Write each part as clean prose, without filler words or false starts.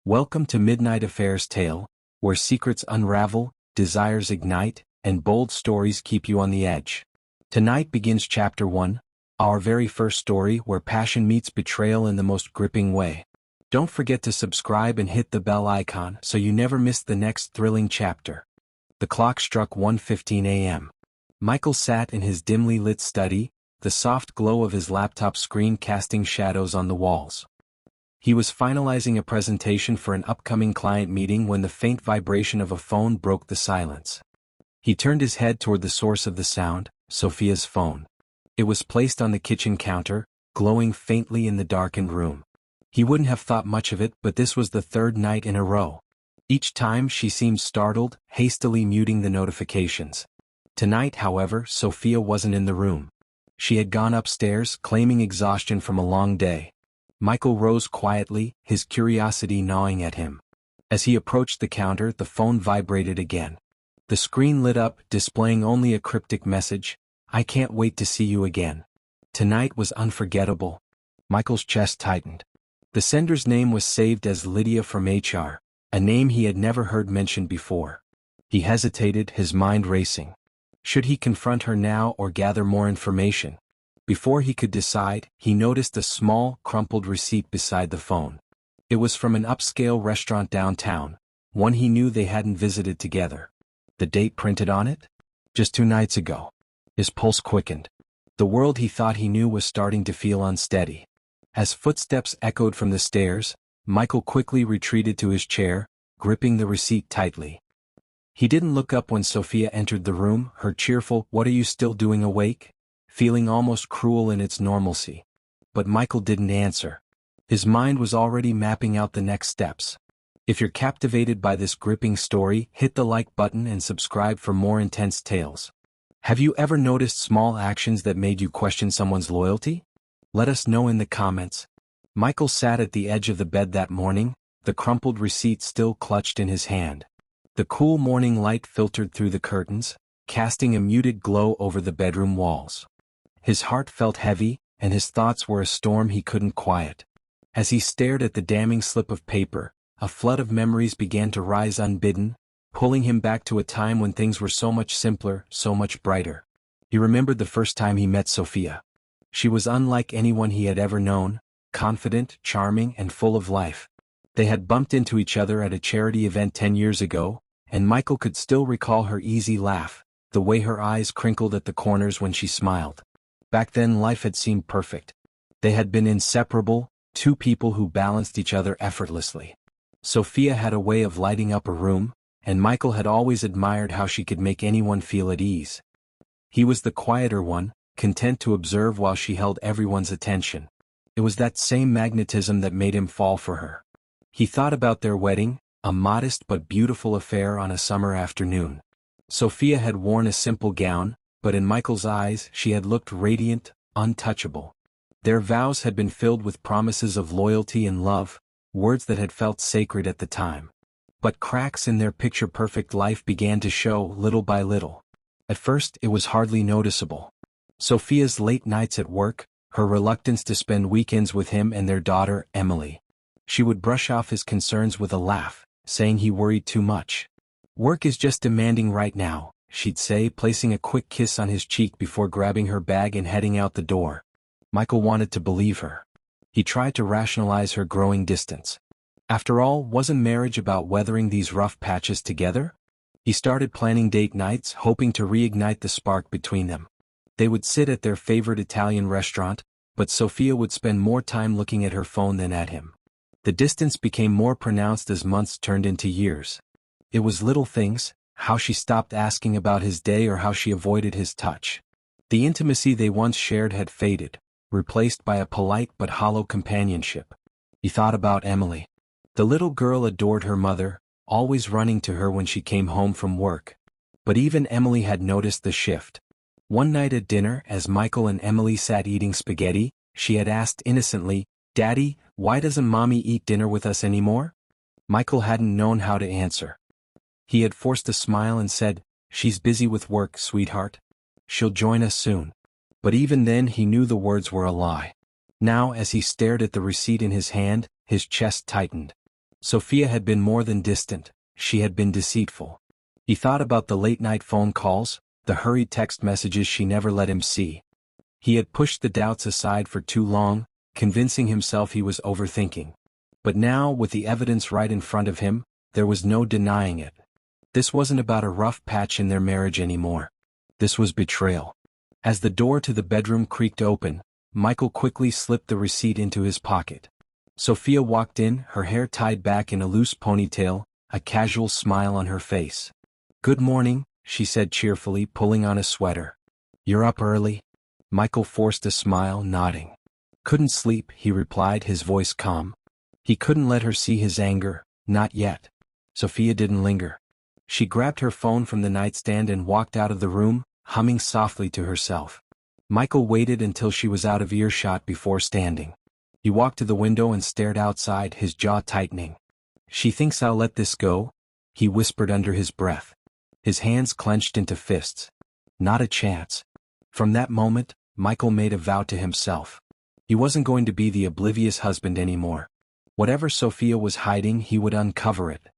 Welcome to Midnight Affair's Tale, where secrets unravel, desires ignite, and bold stories keep you on the edge. Tonight begins Chapter 1, our very first story where passion meets betrayal in the most gripping way. Don't forget to subscribe and hit the bell icon so you never miss the next thrilling chapter. The clock struck 1:15 a.m. Michael sat in his dimly lit study, the soft glow of his laptop screen casting shadows on the walls. He was finalizing a presentation for an upcoming client meeting when the faint vibration of a phone broke the silence. He turned his head toward the source of the sound, Sophia's phone. It was placed on the kitchen counter, glowing faintly in the darkened room. He wouldn't have thought much of it, but this was the third night in a row. Each time she seemed startled, hastily muting the notifications. Tonight, however, Sophia wasn't in the room. She had gone upstairs, claiming exhaustion from a long day. Michael rose quietly, his curiosity gnawing at him. As he approached the counter, the phone vibrated again. The screen lit up, displaying only a cryptic message: "I can't wait to see you again." Tonight was unforgettable. Michael's chest tightened. The sender's name was saved as Lydia from HR, a name he had never heard mentioned before. He hesitated, his mind racing. Should he confront her now or gather more information? Before he could decide, he noticed a small, crumpled receipt beside the phone. It was from an upscale restaurant downtown, one he knew they hadn't visited together. The date printed on it? Just 2 nights ago. His pulse quickened. The world he thought he knew was starting to feel unsteady. As footsteps echoed from the stairs, Michael quickly retreated to his chair, gripping the receipt tightly. He didn't look up when Sophia entered the room, her cheerful, "What are you still doing awake?" feeling almost cruel in its normalcy. But Michael didn't answer. His mind was already mapping out the next steps. If you're captivated by this gripping story, hit the like button and subscribe for more intense tales. Have you ever noticed small actions that made you question someone's loyalty? Let us know in the comments. Michael sat at the edge of the bed that morning, the crumpled receipt still clutched in his hand. The cool morning light filtered through the curtains, casting a muted glow over the bedroom walls. His heart felt heavy, and his thoughts were a storm he couldn't quiet. As he stared at the damning slip of paper, a flood of memories began to rise unbidden, pulling him back to a time when things were so much simpler, so much brighter. He remembered the first time he met Sophia. She was unlike anyone he had ever known, confident, charming, and full of life. They had bumped into each other at a charity event 10 years ago, and Michael could still recall her easy laugh, the way her eyes crinkled at the corners when she smiled. Back then life had seemed perfect. They had been inseparable, two people who balanced each other effortlessly. Sophia had a way of lighting up a room, and Michael had always admired how she could make anyone feel at ease. He was the quieter one, content to observe while she held everyone's attention. It was that same magnetism that made him fall for her. He thought about their wedding, a modest but beautiful affair on a summer afternoon. Sophia had worn a simple gown, but in Michael's eyes she had looked radiant, untouchable. Their vows had been filled with promises of loyalty and love, words that had felt sacred at the time. But cracks in their picture-perfect life began to show little by little. At first it was hardly noticeable. Sophia's late nights at work, her reluctance to spend weekends with him and their daughter, Emily. She would brush off his concerns with a laugh, saying he worried too much. "Work is just demanding right now," she'd say, placing a quick kiss on his cheek before grabbing her bag and heading out the door. Michael wanted to believe her. He tried to rationalize her growing distance. After all, wasn't marriage about weathering these rough patches together? He started planning date nights, hoping to reignite the spark between them. They would sit at their favorite Italian restaurant, but Sophia would spend more time looking at her phone than at him. The distance became more pronounced as months turned into years. It was little things, how she stopped asking about his day or how she avoided his touch. The intimacy they once shared had faded, replaced by a polite but hollow companionship. He thought about Emily. The little girl adored her mother, always running to her when she came home from work. But even Emily had noticed the shift. One night at dinner, as Michael and Emily sat eating spaghetti, she had asked innocently, "Daddy, why doesn't Mommy eat dinner with us anymore?" Michael hadn't known how to answer. He had forced a smile and said, "She's busy with work, sweetheart. She'll join us soon." But even then he knew the words were a lie. Now, as he stared at the receipt in his hand, his chest tightened. Sophia had been more than distant, she had been deceitful. He thought about the late-night phone calls, the hurried text messages she never let him see. He had pushed the doubts aside for too long, convincing himself he was overthinking. But now, with the evidence right in front of him, there was no denying it. This wasn't about a rough patch in their marriage anymore. This was betrayal. As the door to the bedroom creaked open, Michael quickly slipped the receipt into his pocket. Sophia walked in, her hair tied back in a loose ponytail, a casual smile on her face. "Good morning," she said cheerfully, pulling on a sweater. "You're up early?" Michael forced a smile, nodding. "Couldn't sleep," he replied, his voice calm. He couldn't let her see his anger, not yet. Sophia didn't linger. She grabbed her phone from the nightstand and walked out of the room, humming softly to herself. Michael waited until she was out of earshot before standing. He walked to the window and stared outside, his jaw tightening. "She thinks I'll let this go?" he whispered under his breath. His hands clenched into fists. Not a chance. From that moment, Michael made a vow to himself. He wasn't going to be the oblivious husband anymore. Whatever Sophia was hiding, he would uncover it.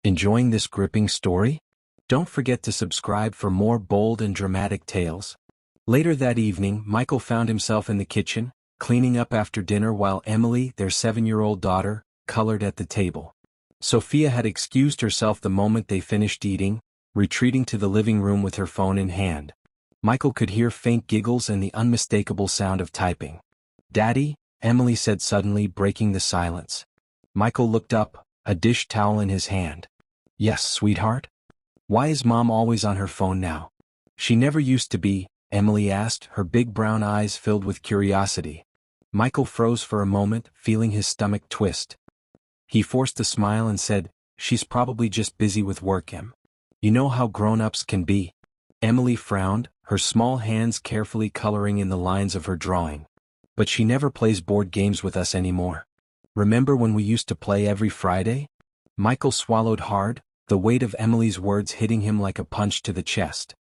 Enjoying this gripping story? Don't forget to subscribe for more bold and dramatic tales. Later that evening, Michael found himself in the kitchen, cleaning up after dinner while Emily, their 7-year-old daughter, colored at the table. Sophia had excused herself the moment they finished eating, retreating to the living room with her phone in hand. Michael could hear faint giggles and the unmistakable sound of typing. "Daddy?" Emily said suddenly, breaking the silence. Michael looked up, a dish towel in his hand. "Yes, sweetheart?" "Why is Mom always on her phone now?" "She never used to be," Emily asked, her big brown eyes filled with curiosity. Michael froze for a moment, feeling his stomach twist. He forced a smile and said, "She's probably just busy with work, Em. You know how grown-ups can be." Emily frowned, her small hands carefully coloring in the lines of her drawing. "But she never plays board games with us anymore. Remember when we used to play every Friday?" Michael swallowed hard, the weight of Emily's words hitting him like a punch to the chest.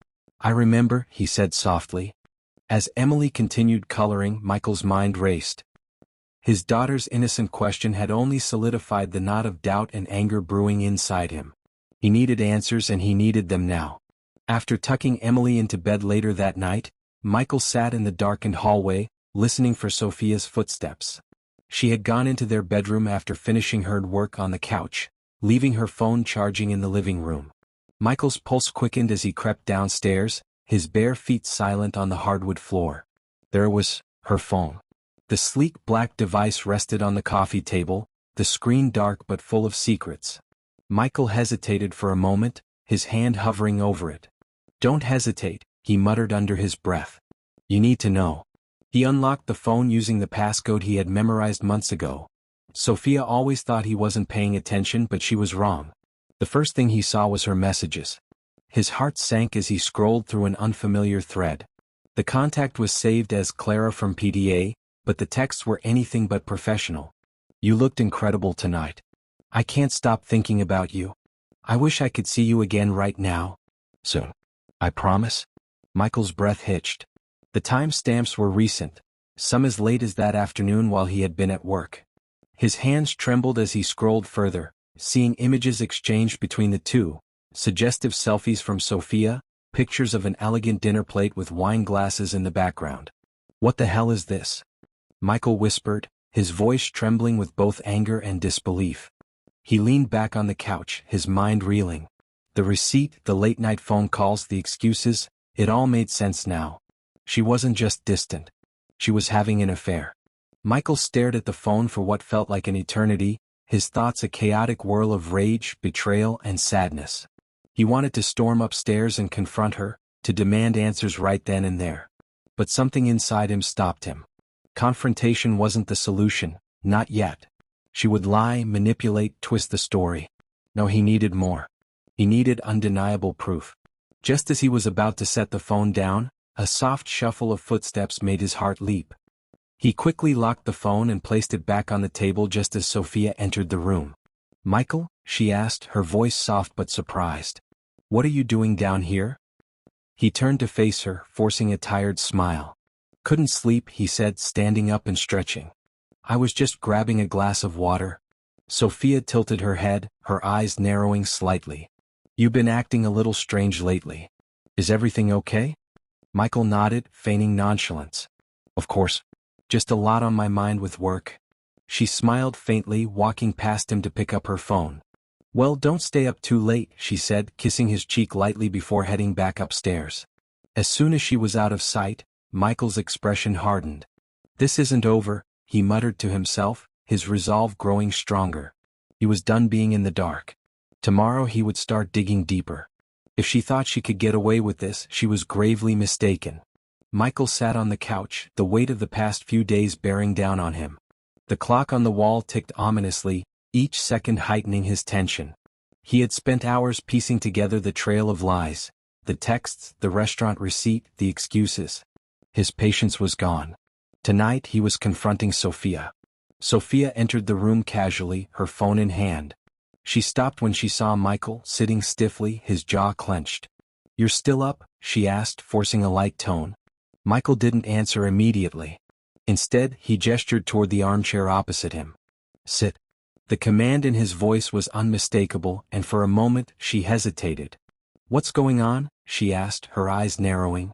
"I remember," he said softly. As Emily continued coloring, Michael's mind raced. His daughter's innocent question had only solidified the knot of doubt and anger brewing inside him. He needed answers, and he needed them now. After tucking Emily into bed later that night, Michael sat in the darkened hallway, listening for Sophia's footsteps. She had gone into their bedroom after finishing her work on the couch, leaving her phone charging in the living room. Michael's pulse quickened as he crept downstairs, his bare feet silent on the hardwood floor. There was her phone. The sleek black device rested on the coffee table, the screen dark but full of secrets. Michael hesitated for a moment, his hand hovering over it. "Don't hesitate," he muttered under his breath. "You need to know." He unlocked the phone using the passcode he had memorized months ago. Sophia always thought he wasn't paying attention, but she was wrong. The first thing he saw was her messages. His heart sank as he scrolled through an unfamiliar thread. The contact was saved as Clara from PDA, but the texts were anything but professional. "You looked incredible tonight. I can't stop thinking about you. I wish I could see you again right now. Soon. I promise." Michael's breath hitched. The timestamps were recent, some as late as that afternoon while he had been at work. His hands trembled as he scrolled further, seeing images exchanged between the two, suggestive selfies from Sophia, pictures of an elegant dinner plate with wine glasses in the background. "What the hell is this?" Michael whispered, his voice trembling with both anger and disbelief. He leaned back on the couch, his mind reeling. The receipt, the late-night phone calls, the excuses, it all made sense now. She wasn't just distant. She was having an affair. Michael stared at the phone for what felt like an eternity, his thoughts a chaotic whirl of rage, betrayal, and sadness. He wanted to storm upstairs and confront her, to demand answers right then and there. But something inside him stopped him. Confrontation wasn't the solution, not yet. She would lie, manipulate, twist the story. No, he needed more. He needed undeniable proof. Just as he was about to set the phone down, a soft shuffle of footsteps made his heart leap. He quickly locked the phone and placed it back on the table just as Sophia entered the room. "Michael?" she asked, her voice soft but surprised. "What are you doing down here?" He turned to face her, forcing a tired smile. "Couldn't sleep," he said, standing up and stretching. "I was just grabbing a glass of water." Sophia tilted her head, her eyes narrowing slightly. You've been acting a little strange lately. Is everything okay? Michael nodded, feigning nonchalance. Of course. Just a lot on my mind with work. She smiled faintly, walking past him to pick up her phone. Well, don't stay up too late, she said, kissing his cheek lightly before heading back upstairs. As soon as she was out of sight, Michael's expression hardened. This isn't over, he muttered to himself, his resolve growing stronger. He was done being in the dark. Tomorrow he would start digging deeper. If she thought she could get away with this, she was gravely mistaken. Michael sat on the couch, the weight of the past few days bearing down on him. The clock on the wall ticked ominously, each second heightening his tension. He had spent hours piecing together the trail of lies, the texts, the restaurant receipt, the excuses. His patience was gone. Tonight he was confronting Sophia. Sophia entered the room casually, her phone in hand. She stopped when she saw Michael, sitting stiffly, his jaw clenched. You're still up? She asked, forcing a light tone. Michael didn't answer immediately. Instead, he gestured toward the armchair opposite him. Sit. The command in his voice was unmistakable, and for a moment she hesitated. What's going on? She asked, her eyes narrowing.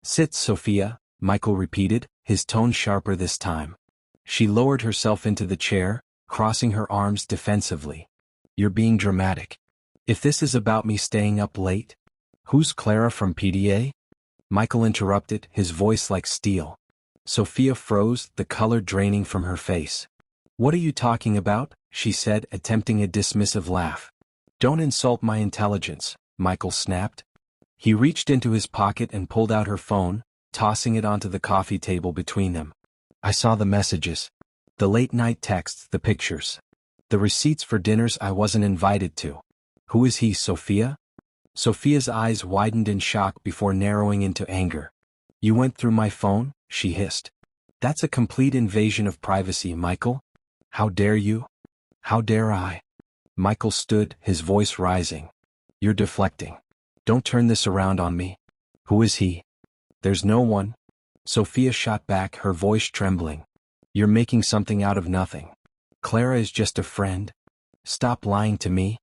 Sit, Sophia, Michael repeated, his tone sharper this time. She lowered herself into the chair, crossing her arms defensively. You're being dramatic. If this is about me staying up late? Who's Clara from PDA? Michael interrupted, his voice like steel. Sophia froze, the color draining from her face. What are you talking about? She said, attempting a dismissive laugh. Don't insult my intelligence, Michael snapped. He reached into his pocket and pulled out her phone, tossing it onto the coffee table between them. I saw the messages. The late-night texts, the pictures. The receipts for dinners I wasn't invited to. Who is he, Sophia? Sophia's eyes widened in shock before narrowing into anger. You went through my phone? She hissed. That's a complete invasion of privacy, Michael. How dare you? How dare I? Michael stood, his voice rising. You're deflecting. Don't turn this around on me. Who is he? There's no one. Sophia shot back, her voice trembling. You're making something out of nothing. Clara is just a friend. Stop lying to me.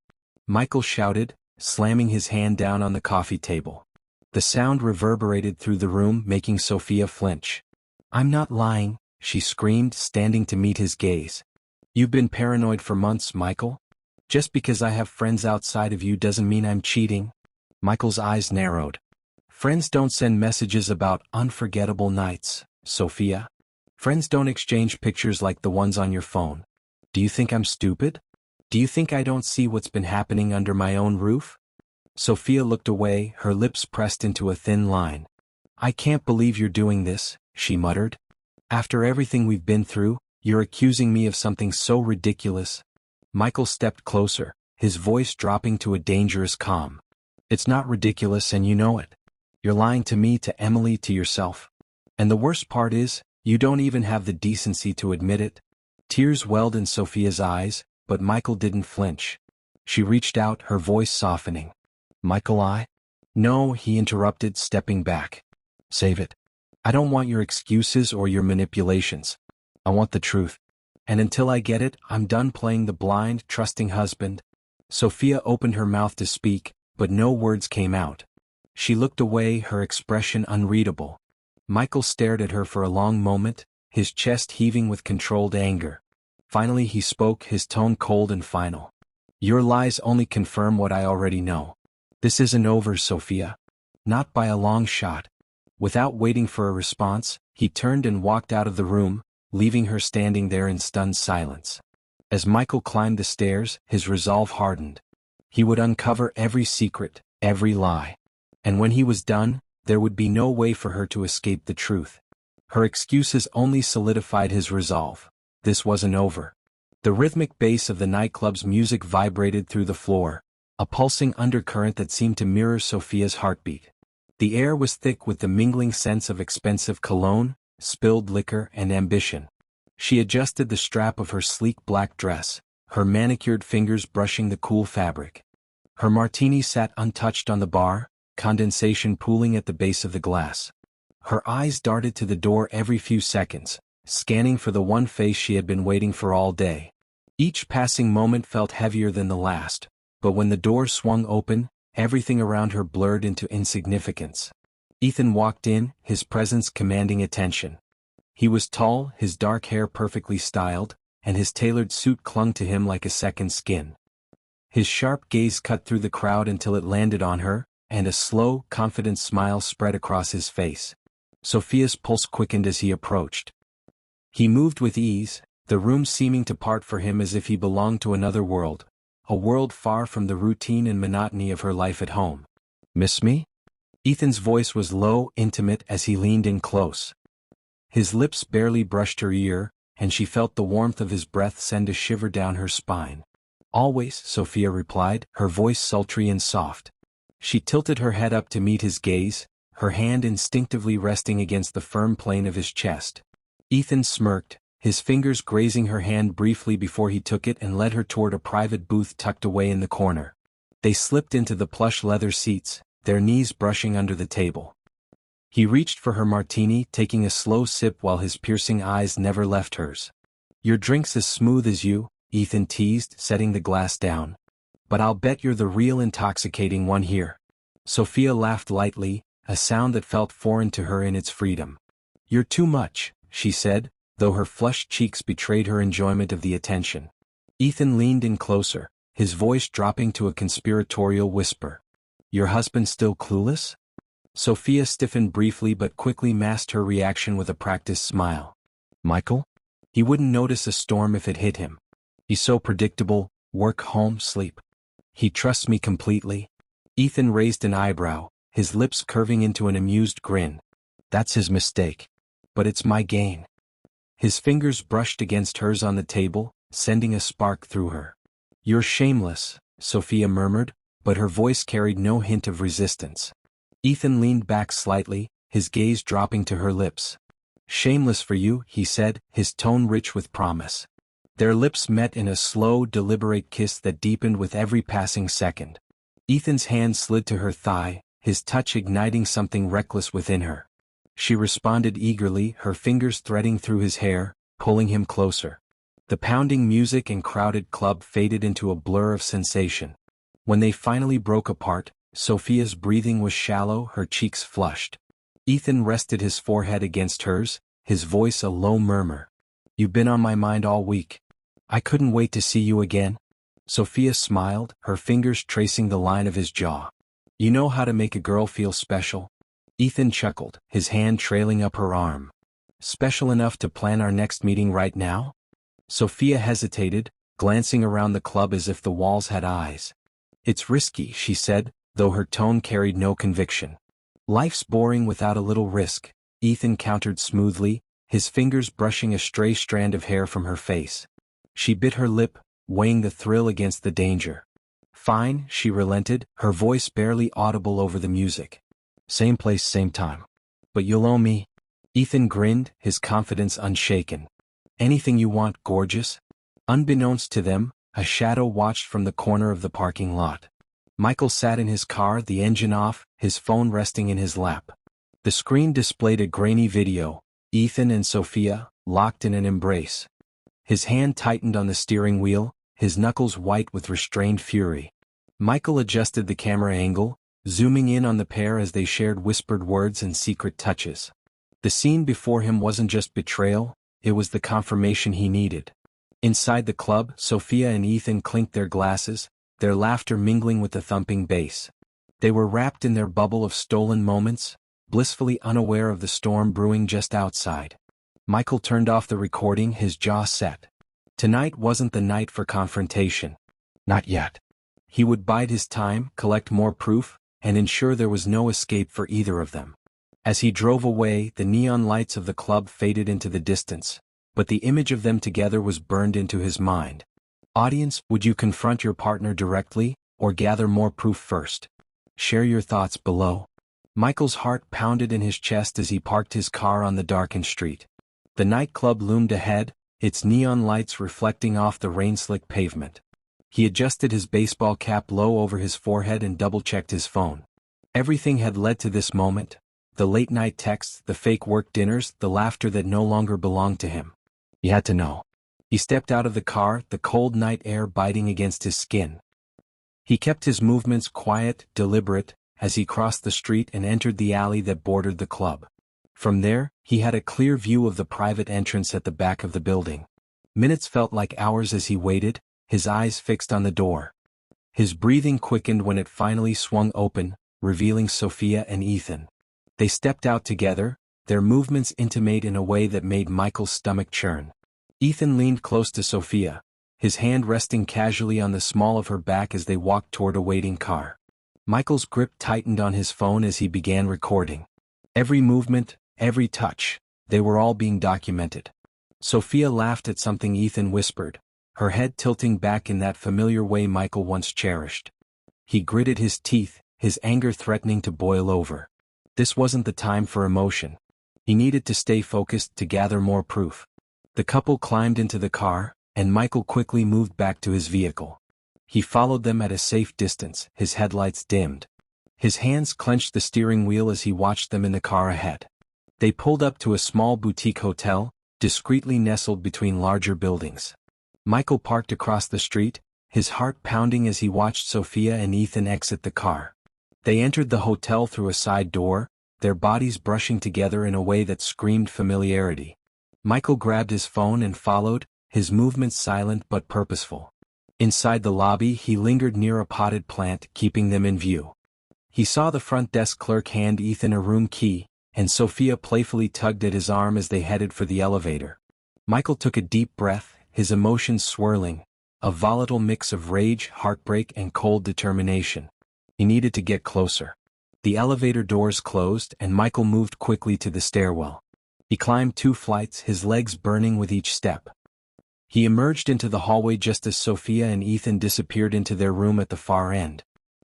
Michael shouted, slamming his hand down on the coffee table. The sound reverberated through the room, making Sophia flinch. I'm not lying, she screamed, standing to meet his gaze. You've been paranoid for months, Michael. Just because I have friends outside of you doesn't mean I'm cheating. Michael's eyes narrowed. Friends don't send messages about unforgettable nights, Sophia. Friends don't exchange pictures like the ones on your phone. Do you think I'm stupid? Do you think I don't see what's been happening under my own roof? Sophia looked away, her lips pressed into a thin line. I can't believe you're doing this, she muttered. After everything we've been through, you're accusing me of something so ridiculous. Michael stepped closer, his voice dropping to a dangerous calm. It's not ridiculous and you know it. You're lying to me, to Emily, to yourself. And the worst part is, you don't even have the decency to admit it. Tears welled in Sophia's eyes, but Michael didn't flinch. She reached out, her voice softening. Michael, No, he interrupted, stepping back. Save it. I don't want your excuses or your manipulations. I want the truth. And until I get it, I'm done playing the blind, trusting husband. Sophia opened her mouth to speak, but no words came out. She looked away, her expression unreadable. Michael stared at her for a long moment, his chest heaving with controlled anger. Finally he spoke, his tone cold and final. Your lies only confirm what I already know. This isn't over, Sophia. Not by a long shot. Without waiting for a response, he turned and walked out of the room, leaving her standing there in stunned silence. As Michael climbed the stairs, his resolve hardened. He would uncover every secret, every lie. And when he was done, there would be no way for her to escape the truth. Her excuses only solidified his resolve. This wasn't over. The rhythmic bass of the nightclub's music vibrated through the floor, a pulsing undercurrent that seemed to mirror Sophia's heartbeat. The air was thick with the mingling scents of expensive cologne, spilled liquor, and ambition. She adjusted the strap of her sleek black dress, her manicured fingers brushing the cool fabric. Her martini sat untouched on the bar, condensation pooling at the base of the glass. Her eyes darted to the door every few seconds, scanning for the one face she had been waiting for all day. Each passing moment felt heavier than the last, but when the door swung open, everything around her blurred into insignificance. Ethan walked in, his presence commanding attention. He was tall, his dark hair perfectly styled, and his tailored suit clung to him like a second skin. His sharp gaze cut through the crowd until it landed on her, and a slow, confident smile spread across his face. Sophia's pulse quickened as he approached. He moved with ease, the room seeming to part for him as if he belonged to another world, a world far from the routine and monotony of her life at home. "Miss me?" Ethan's voice was low, intimate as he leaned in close. His lips barely brushed her ear, and she felt the warmth of his breath send a shiver down her spine. "Always," Sophia replied, her voice sultry and soft. She tilted her head up to meet his gaze, her hand instinctively resting against the firm plane of his chest. Ethan smirked, his fingers grazing her hand briefly before he took it and led her toward a private booth tucked away in the corner. They slipped into the plush leather seats, their knees brushing under the table. He reached for her martini, taking a slow sip while his piercing eyes never left hers. "Your drink's as smooth as you," Ethan teased, setting the glass down. "But I'll bet you're the real intoxicating one here." Sophia laughed lightly, a sound that felt foreign to her in its freedom. "You're too much," she said, though her flushed cheeks betrayed her enjoyment of the attention. Ethan leaned in closer, his voice dropping to a conspiratorial whisper. "Your husband still clueless?" Sophia stiffened briefly but quickly masked her reaction with a practiced smile. "Michael? He wouldn't notice a storm if it hit him. He's so predictable, work, home, sleep. He trusts me completely." Ethan raised an eyebrow, his lips curving into an amused grin. "That's his mistake. But it's my gain." His fingers brushed against hers on the table, sending a spark through her. "You're shameless," Sophia murmured, but her voice carried no hint of resistance. Ethan leaned back slightly, his gaze dropping to her lips. "Shameless for you," he said, his tone rich with promise. Their lips met in a slow, deliberate kiss that deepened with every passing second. Ethan's hand slid to her thigh, his touch igniting something reckless within her. She responded eagerly, her fingers threading through his hair, pulling him closer. The pounding music and crowded club faded into a blur of sensation. When they finally broke apart, Sophia's breathing was shallow, her cheeks flushed. Ethan rested his forehead against hers, his voice a low murmur. "You've been on my mind all week. I couldn't wait to see you again." Sophia smiled, her fingers tracing the line of his jaw. "You know how to make a girl feel special." Ethan chuckled, his hand trailing up her arm. "Special enough to plan our next meeting right now?" Sophia hesitated, glancing around the club as if the walls had eyes. "It's risky," she said, though her tone carried no conviction. "Life's boring without a little risk," Ethan countered smoothly, his fingers brushing a stray strand of hair from her face. She bit her lip, weighing the thrill against the danger. "Fine," she relented, her voice barely audible over the music. "Same place, same time. But you'll owe me." Ethan grinned, his confidence unshaken. "Anything you want, gorgeous." Unbeknownst to them, a shadow watched from the corner of the parking lot. Michael sat in his car, the engine off, his phone resting in his lap. The screen displayed a grainy video, Ethan and Sophia, locked in an embrace. His hand tightened on the steering wheel, his knuckles white with restrained fury. Michael adjusted the camera angle, zooming in on the pair as they shared whispered words and secret touches. The scene before him wasn't just betrayal, it was the confirmation he needed. Inside the club, Sophia and Ethan clinked their glasses, their laughter mingling with the thumping bass. They were wrapped in their bubble of stolen moments, blissfully unaware of the storm brewing just outside. Michael turned off the recording, his jaw set. Tonight wasn't the night for confrontation. Not yet. He would bide his time, collect more proof, and ensure there was no escape for either of them. As he drove away, the neon lights of the club faded into the distance, but the image of them together was burned into his mind. Audience, would you confront your partner directly, or gather more proof first? Share your thoughts below. Michael's heart pounded in his chest as he parked his car on the darkened street. The nightclub loomed ahead, its neon lights reflecting off the rain-slick pavement. He adjusted his baseball cap low over his forehead and double-checked his phone. Everything had led to this moment. The late-night texts, the fake work dinners, the laughter that no longer belonged to him. He had to know. He stepped out of the car, the cold night air biting against his skin. He kept his movements quiet, deliberate, as he crossed the street and entered the alley that bordered the club. From there, he had a clear view of the private entrance at the back of the building. Minutes felt like hours as he waited, his eyes fixed on the door. His breathing quickened when it finally swung open, revealing Sophia and Ethan. They stepped out together, their movements intimate in a way that made Michael's stomach churn. Ethan leaned close to Sophia, his hand resting casually on the small of her back as they walked toward a waiting car. Michael's grip tightened on his phone as he began recording. Every movement, every touch, they were all being documented. Sophia laughed at something Ethan whispered, her head tilting back in that familiar way Michael once cherished. He gritted his teeth, his anger threatening to boil over. This wasn't the time for emotion. He needed to stay focused to gather more proof. The couple climbed into the car, and Michael quickly moved back to his vehicle. He followed them at a safe distance, his headlights dimmed. His hands clenched the steering wheel as he watched them in the car ahead. They pulled up to a small boutique hotel, discreetly nestled between larger buildings. Michael parked across the street, his heart pounding as he watched Sophia and Ethan exit the car. They entered the hotel through a side door, their bodies brushing together in a way that screamed familiarity. Michael grabbed his phone and followed, his movements silent but purposeful. Inside the lobby he lingered near a potted plant, keeping them in view. He saw the front desk clerk hand Ethan a room key, and Sophia playfully tugged at his arm as they headed for the elevator. Michael took a deep breath, his emotions swirling, a volatile mix of rage, heartbreak, and cold determination. He needed to get closer. The elevator doors closed and Michael moved quickly to the stairwell. He climbed 2 flights, his legs burning with each step. He emerged into the hallway just as Sophia and Ethan disappeared into their room at the far end.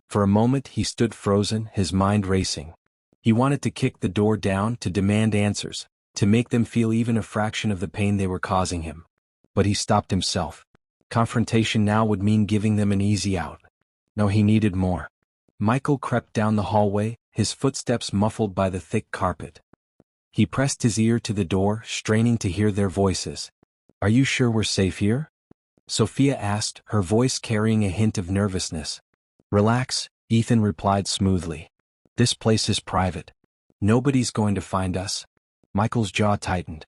For a moment he stood frozen, his mind racing. He wanted to kick the door down, to demand answers, to make them feel even a fraction of the pain they were causing him. But he stopped himself. Confrontation now would mean giving them an easy out. No, he needed more. Michael crept down the hallway, his footsteps muffled by the thick carpet. He pressed his ear to the door, straining to hear their voices. "Are you sure we're safe here?" Sophia asked, her voice carrying a hint of nervousness. "Relax," Ethan replied smoothly. "This place is private. Nobody's going to find us." Michael's jaw tightened.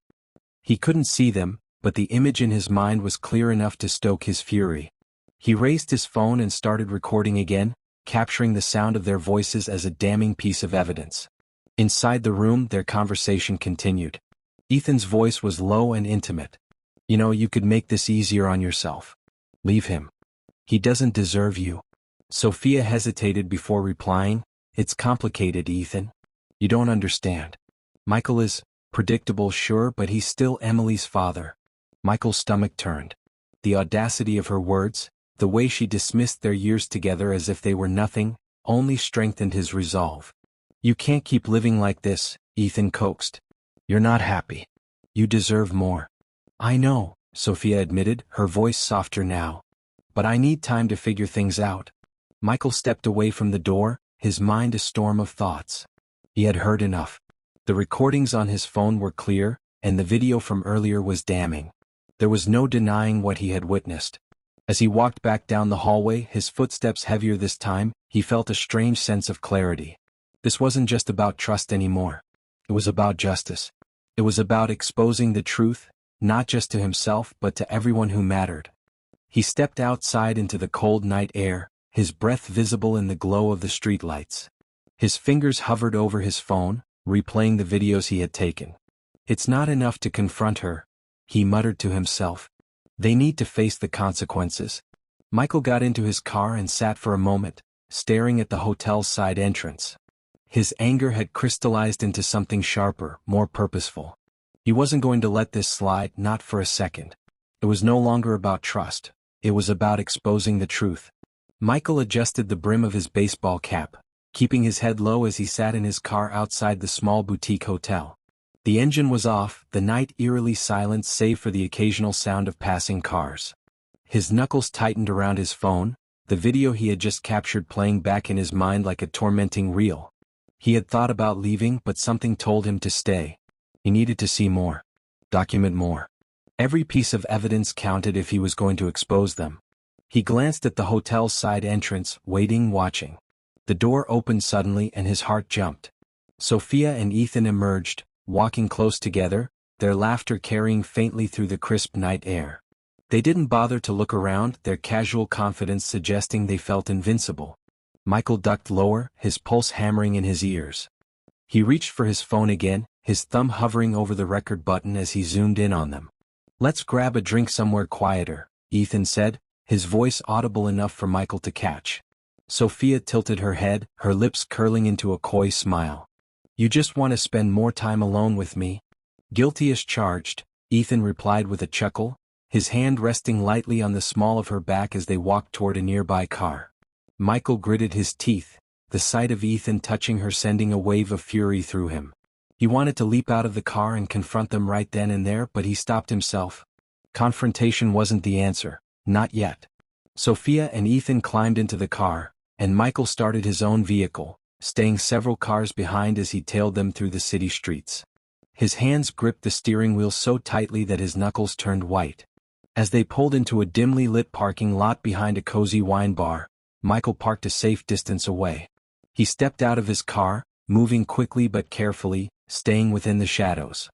He couldn't see them, but the image in his mind was clear enough to stoke his fury. He raised his phone and started recording again, capturing the sound of their voices as a damning piece of evidence. Inside the room their conversation continued. Ethan's voice was low and intimate. You could make this easier on yourself. Leave him. He doesn't deserve you." Sophia hesitated before replying, "It's complicated, Ethan. You don't understand. Michael is predictable, sure, but he's still Emily's father." Michael's stomach turned. The audacity of her words, the way she dismissed their years together as if they were nothing, only strengthened his resolve. "You can't keep living like this," Ethan coaxed. "You're not happy. You deserve more." "I know," Sophia admitted, her voice softer now. "But I need time to figure things out." Michael stepped away from the door, his mind a storm of thoughts. He had heard enough. The recordings on his phone were clear, and the video from earlier was damning. There was no denying what he had witnessed. As he walked back down the hallway, his footsteps heavier this time, he felt a strange sense of clarity. This wasn't just about trust anymore. It was about justice. It was about exposing the truth, not just to himself but to everyone who mattered. He stepped outside into the cold night air, his breath visible in the glow of the streetlights. His fingers hovered over his phone, replaying the videos he had taken. "It's not enough to confront her," he muttered to himself. "They need to face the consequences." Michael got into his car and sat for a moment, staring at the hotel's side entrance. His anger had crystallized into something sharper, more purposeful. He wasn't going to let this slide, not for a second. It was no longer about trust. It was about exposing the truth. Michael adjusted the brim of his baseball cap, keeping his head low as he sat in his car outside the small boutique hotel. The engine was off, the night eerily silent save for the occasional sound of passing cars. His knuckles tightened around his phone, the video he had just captured playing back in his mind like a tormenting reel. He had thought about leaving, but something told him to stay. He needed to see more. Document more. Every piece of evidence counted if he was going to expose them. He glanced at the hotel's side entrance, waiting, watching. The door opened suddenly and his heart jumped. Sophia and Ethan emerged, walking close together, their laughter carrying faintly through the crisp night air. They didn't bother to look around, their casual confidence suggesting they felt invincible. Michael ducked lower, his pulse hammering in his ears. He reached for his phone again, his thumb hovering over the record button as he zoomed in on them. "Let's grab a drink somewhere quieter," Ethan said, his voice audible enough for Michael to catch. Sophia tilted her head, her lips curling into a coy smile. "You just want to spend more time alone with me?" "Guilty as charged," Ethan replied with a chuckle, his hand resting lightly on the small of her back as they walked toward a nearby car. Michael gritted his teeth, the sight of Ethan touching her sending a wave of fury through him. He wanted to leap out of the car and confront them right then and there, but he stopped himself. Confrontation wasn't the answer, not yet. Sophia and Ethan climbed into the car, and Michael started his own vehicle, staying several cars behind as he tailed them through the city streets. His hands gripped the steering wheel so tightly that his knuckles turned white. As they pulled into a dimly lit parking lot behind a cozy wine bar, Michael parked a safe distance away. He stepped out of his car, moving quickly but carefully, staying within the shadows.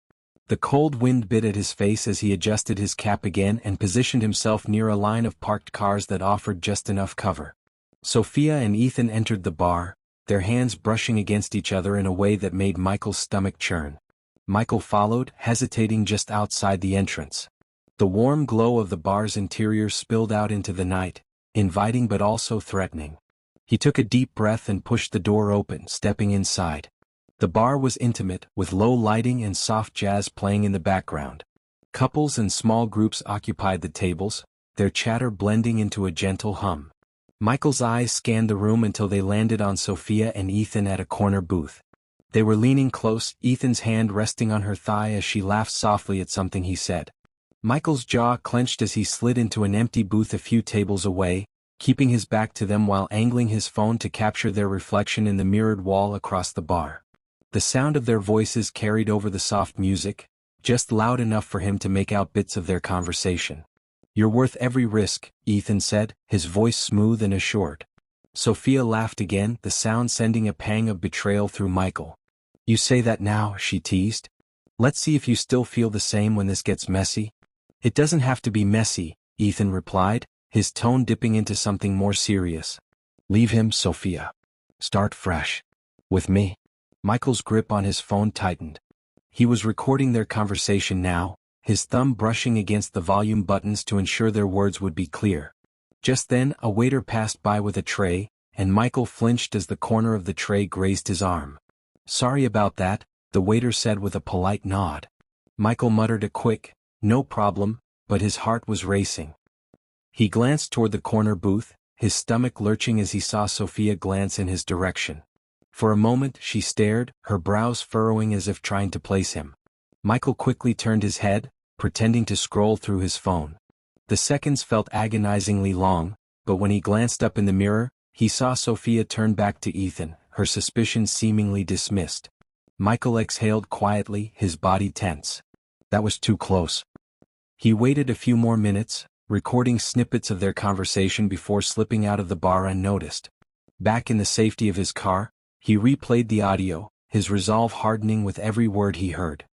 The cold wind bit at his face as he adjusted his cap again and positioned himself near a line of parked cars that offered just enough cover. Sophia and Ethan entered the bar, their hands brushing against each other in a way that made Michael's stomach churn. Michael followed, hesitating just outside the entrance. The warm glow of the bar's interior spilled out into the night, inviting but also threatening. He took a deep breath and pushed the door open, stepping inside. The bar was intimate, with low lighting and soft jazz playing in the background. Couples and small groups occupied the tables, their chatter blending into a gentle hum. Michael's eyes scanned the room until they landed on Sophia and Ethan at a corner booth. They were leaning close, Ethan's hand resting on her thigh as she laughed softly at something he said. Michael's jaw clenched as he slid into an empty booth a few tables away, keeping his back to them while angling his phone to capture their reflection in the mirrored wall across the bar. The sound of their voices carried over the soft music, just loud enough for him to make out bits of their conversation. "You're worth every risk," Ethan said, his voice smooth and assured. Sophia laughed again, the sound sending a pang of betrayal through Michael. "You say that now," she teased. "Let's see if you still feel the same when this gets messy." "It doesn't have to be messy," Ethan replied, his tone dipping into something more serious. "Leave him, Sophia. Start fresh. With me." Michael's grip on his phone tightened. He was recording their conversation now, his thumb brushing against the volume buttons to ensure their words would be clear. Just then, a waiter passed by with a tray, and Michael flinched as the corner of the tray grazed his arm. "Sorry about that," the waiter said with a polite nod. Michael muttered a quick, "No problem," but his heart was racing. He glanced toward the corner booth, his stomach lurching as he saw Sophia glance in his direction. For a moment she stared, her brows furrowing as if trying to place him. Michael quickly turned his head, pretending to scroll through his phone. The seconds felt agonizingly long, but when he glanced up in the mirror, he saw Sophia turn back to Ethan, her suspicions seemingly dismissed. Michael exhaled quietly, his body tense. That was too close. He waited a few more minutes, recording snippets of their conversation before slipping out of the bar unnoticed. Back in the safety of his car, he replayed the audio, his resolve hardening with every word he heard.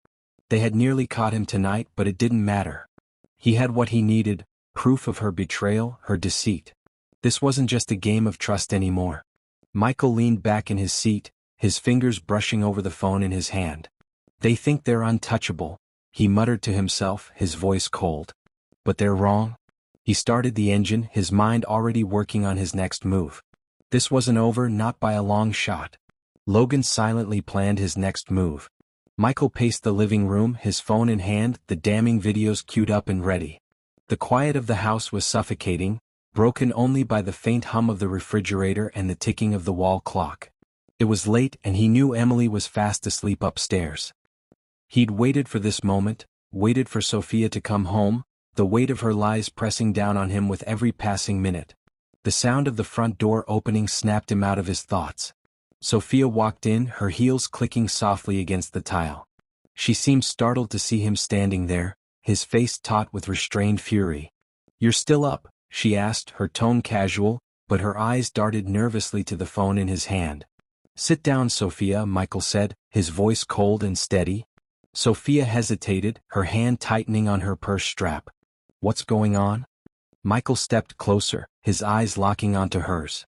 They had nearly caught him tonight, but it didn't matter. He had what he needed, proof of her betrayal, her deceit. This wasn't just a game of trust anymore. Michael leaned back in his seat, his fingers brushing over the phone in his hand. "They think they're untouchable," he muttered to himself, his voice cold. "But they're wrong." He started the engine, his mind already working on his next move. This wasn't over, not by a long shot. Logan silently planned his next move. Michael paced the living room, his phone in hand, the damning videos queued up and ready. The quiet of the house was suffocating, broken only by the faint hum of the refrigerator and the ticking of the wall clock. It was late and he knew Emily was fast asleep upstairs. He'd waited for this moment, waited for Sophia to come home, the weight of her lies pressing down on him with every passing minute. The sound of the front door opening snapped him out of his thoughts. Sophia walked in, her heels clicking softly against the tile. She seemed startled to see him standing there, his face taut with restrained fury. "You're still up?" she asked, her tone casual, but her eyes darted nervously to the phone in his hand. "Sit down, Sophia," Michael said, his voice cold and steady. Sophia hesitated, her hand tightening on her purse strap. "What's going on?" Michael stepped closer, his eyes locking onto hers.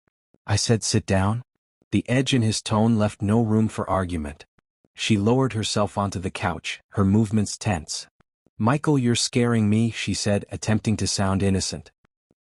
"I said sit down." The edge in his tone left no room for argument. She lowered herself onto the couch, her movements tense. "Michael, you're scaring me," she said, attempting to sound innocent.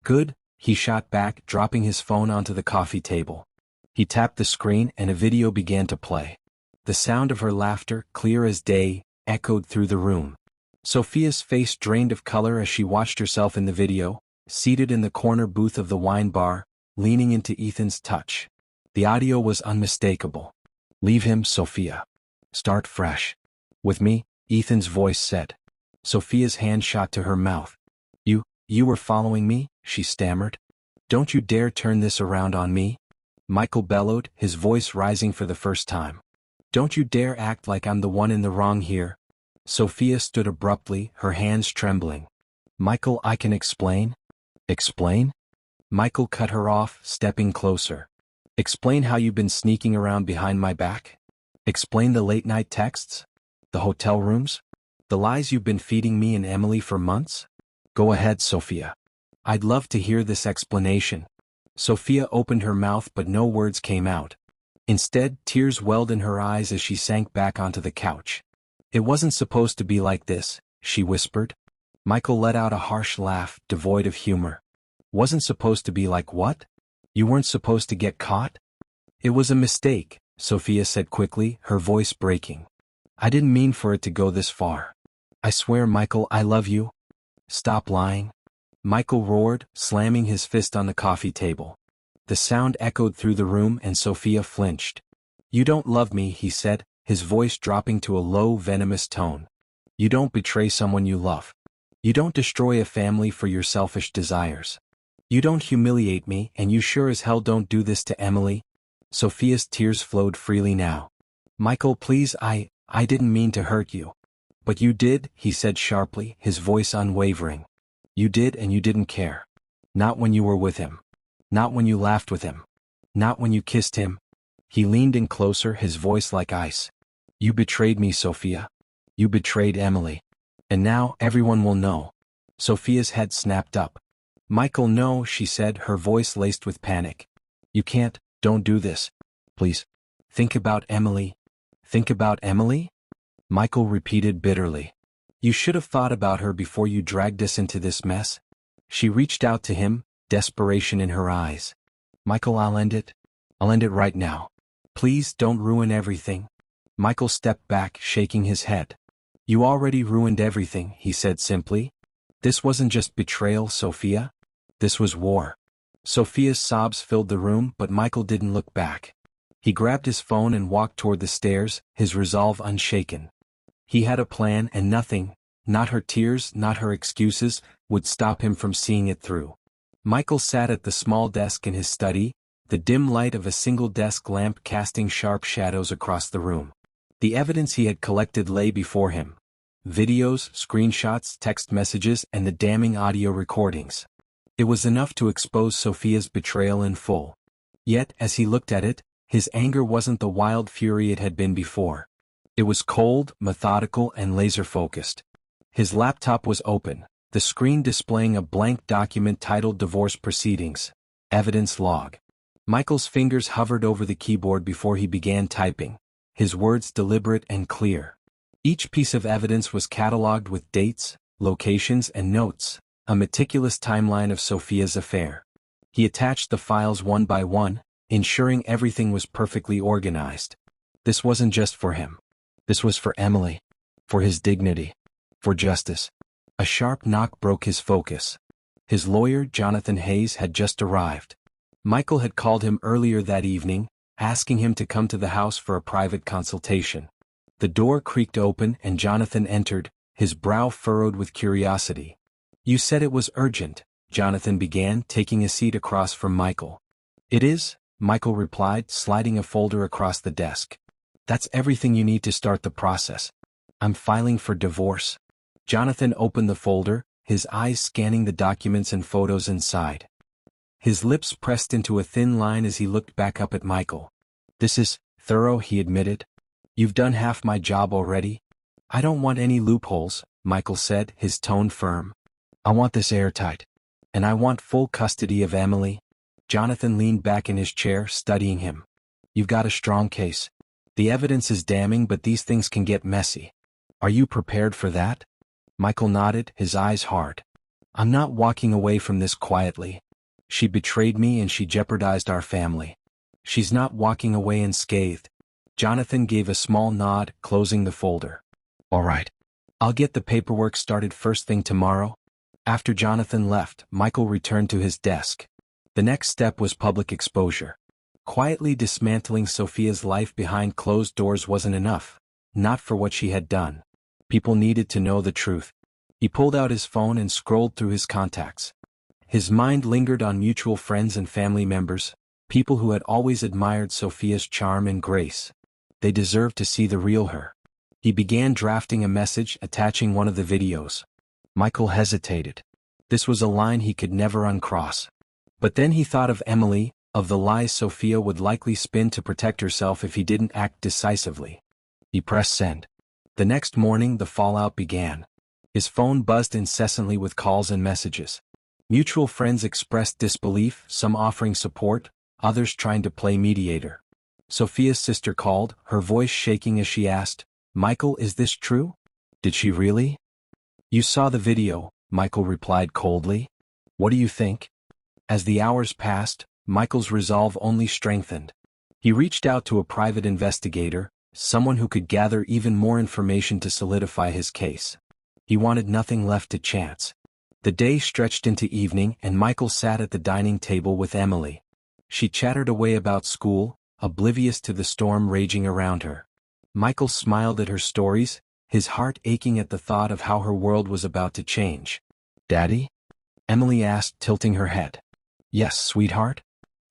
"Good," he shot back, dropping his phone onto the coffee table. He tapped the screen and a video began to play. The sound of her laughter, clear as day, echoed through the room. Sophia's face drained of color as she watched herself in the video, seated in the corner booth of the wine bar, leaning into Ethan's touch. The audio was unmistakable. "Leave him, Sophia. Start fresh." "With me," Ethan's voice said. Sophia's hand shot to her mouth. You were following me?" she stammered. "Don't you dare turn this around on me." Michael bellowed, his voice rising for the first time. "Don't you dare act like I'm the one in the wrong here." Sophia stood abruptly, her hands trembling. "Michael, I can explain." "Explain?" Michael cut her off, stepping closer. "Explain how you've been sneaking around behind my back? Explain the late-night texts? The hotel rooms? The lies you've been feeding me and Emily for months? Go ahead, Sophia. I'd love to hear this explanation." Sophia opened her mouth but no words came out. Instead, tears welled in her eyes as she sank back onto the couch. "It wasn't supposed to be like this," she whispered. Michael let out a harsh laugh, devoid of humor. "Wasn't supposed to be like what? You weren't supposed to get caught?" "It was a mistake," Sophia said quickly, her voice breaking. "I didn't mean for it to go this far. I swear, Michael, I love you." "Stop lying." Michael roared, slamming his fist on the coffee table. The sound echoed through the room and Sophia flinched. "You don't love me," he said, his voice dropping to a low, venomous tone. "You don't betray someone you love. You don't destroy a family for your selfish desires. You don't humiliate me, and you sure as hell don't do this to Emily." Sophia's tears flowed freely now. "Michael, please, I didn't mean to hurt you." "But you did," he said sharply, his voice unwavering. "You did, and you didn't care. Not when you were with him. Not when you laughed with him. Not when you kissed him." He leaned in closer, his voice like ice. "You betrayed me, Sophia. You betrayed Emily. And now everyone will know." Sophia's head snapped up. "Michael, no," she said, her voice laced with panic. "You can't, don't do this. Please. Think about Emily." "Think about Emily?" Michael repeated bitterly. "You should have thought about her before you dragged us into this mess." She reached out to him, desperation in her eyes. "Michael, I'll end it. I'll end it right now. Please don't ruin everything." Michael stepped back, shaking his head. "You already ruined everything," he said simply. "This wasn't just betrayal, Sophia. This was war." Sophia's sobs filled the room, but Michael didn't look back. He grabbed his phone and walked toward the stairs, his resolve unshaken. He had a plan and nothing, not her tears, not her excuses, would stop him from seeing it through. Michael sat at the small desk in his study, the dim light of a single desk lamp casting sharp shadows across the room. The evidence he had collected lay before him. Videos, screenshots, text messages, and the damning audio recordings. It was enough to expose Sophia's betrayal in full. Yet, as he looked at it, his anger wasn't the wild fury it had been before. It was cold, methodical, and laser-focused. His laptop was open, the screen displaying a blank document titled Divorce Proceedings, Evidence Log. Michael's fingers hovered over the keyboard before he began typing, his words deliberate and clear. Each piece of evidence was catalogued with dates, locations, and notes, a meticulous timeline of Sophia's affair. He attached the files one by one, ensuring everything was perfectly organized. This wasn't just for him. This was for Emily. For his dignity. For justice. A sharp knock broke his focus. His lawyer, Jonathan Hayes, had just arrived. Michael had called him earlier that evening, asking him to come to the house for a private consultation. The door creaked open and Jonathan entered, his brow furrowed with curiosity. "You said it was urgent," Jonathan began, taking a seat across from Michael. "It is," Michael replied, sliding a folder across the desk. "That's everything you need to start the process. I'm filing for divorce." Jonathan opened the folder, his eyes scanning the documents and photos inside. His lips pressed into a thin line as he looked back up at Michael. "This is thorough," he admitted. "You've done half my job already." "I don't want any loopholes," Michael said, his tone firm. "I want this airtight. And I want full custody of Emily." Jonathan leaned back in his chair, studying him. "You've got a strong case. The evidence is damning, but these things can get messy. Are you prepared for that?" Michael nodded, his eyes hard. "I'm not walking away from this quietly. She betrayed me and she jeopardized our family. She's not walking away unscathed." Jonathan gave a small nod, closing the folder. "All right. I'll get the paperwork started first thing tomorrow." After Jonathan left, Michael returned to his desk. The next step was public exposure. Quietly dismantling Sophia's life behind closed doors wasn't enough. Not for what she had done. People needed to know the truth. He pulled out his phone and scrolled through his contacts. His mind lingered on mutual friends and family members, people who had always admired Sophia's charm and grace. They deserved to see the real her. He began drafting a message, attaching one of the videos. Michael hesitated. This was a line he could never uncross. But then he thought of Emily, of the lies Sophia would likely spin to protect herself if he didn't act decisively. He pressed send. The next morning the fallout began. His phone buzzed incessantly with calls and messages. Mutual friends expressed disbelief, some offering support, others trying to play mediator. Sophia's sister called, her voice shaking as she asked, "Michael, is this true? Did she really?" "You saw the video," Michael replied coldly. "What do you think?" As the hours passed, Michael's resolve only strengthened. He reached out to a private investigator, someone who could gather even more information to solidify his case. He wanted nothing left to chance. The day stretched into evening and Michael sat at the dining table with Emily. She chattered away about school, oblivious to the storm raging around her. Michael smiled at her stories, his heart aching at the thought of how her world was about to change. "Daddy?" Emily asked, tilting her head. "Yes, sweetheart?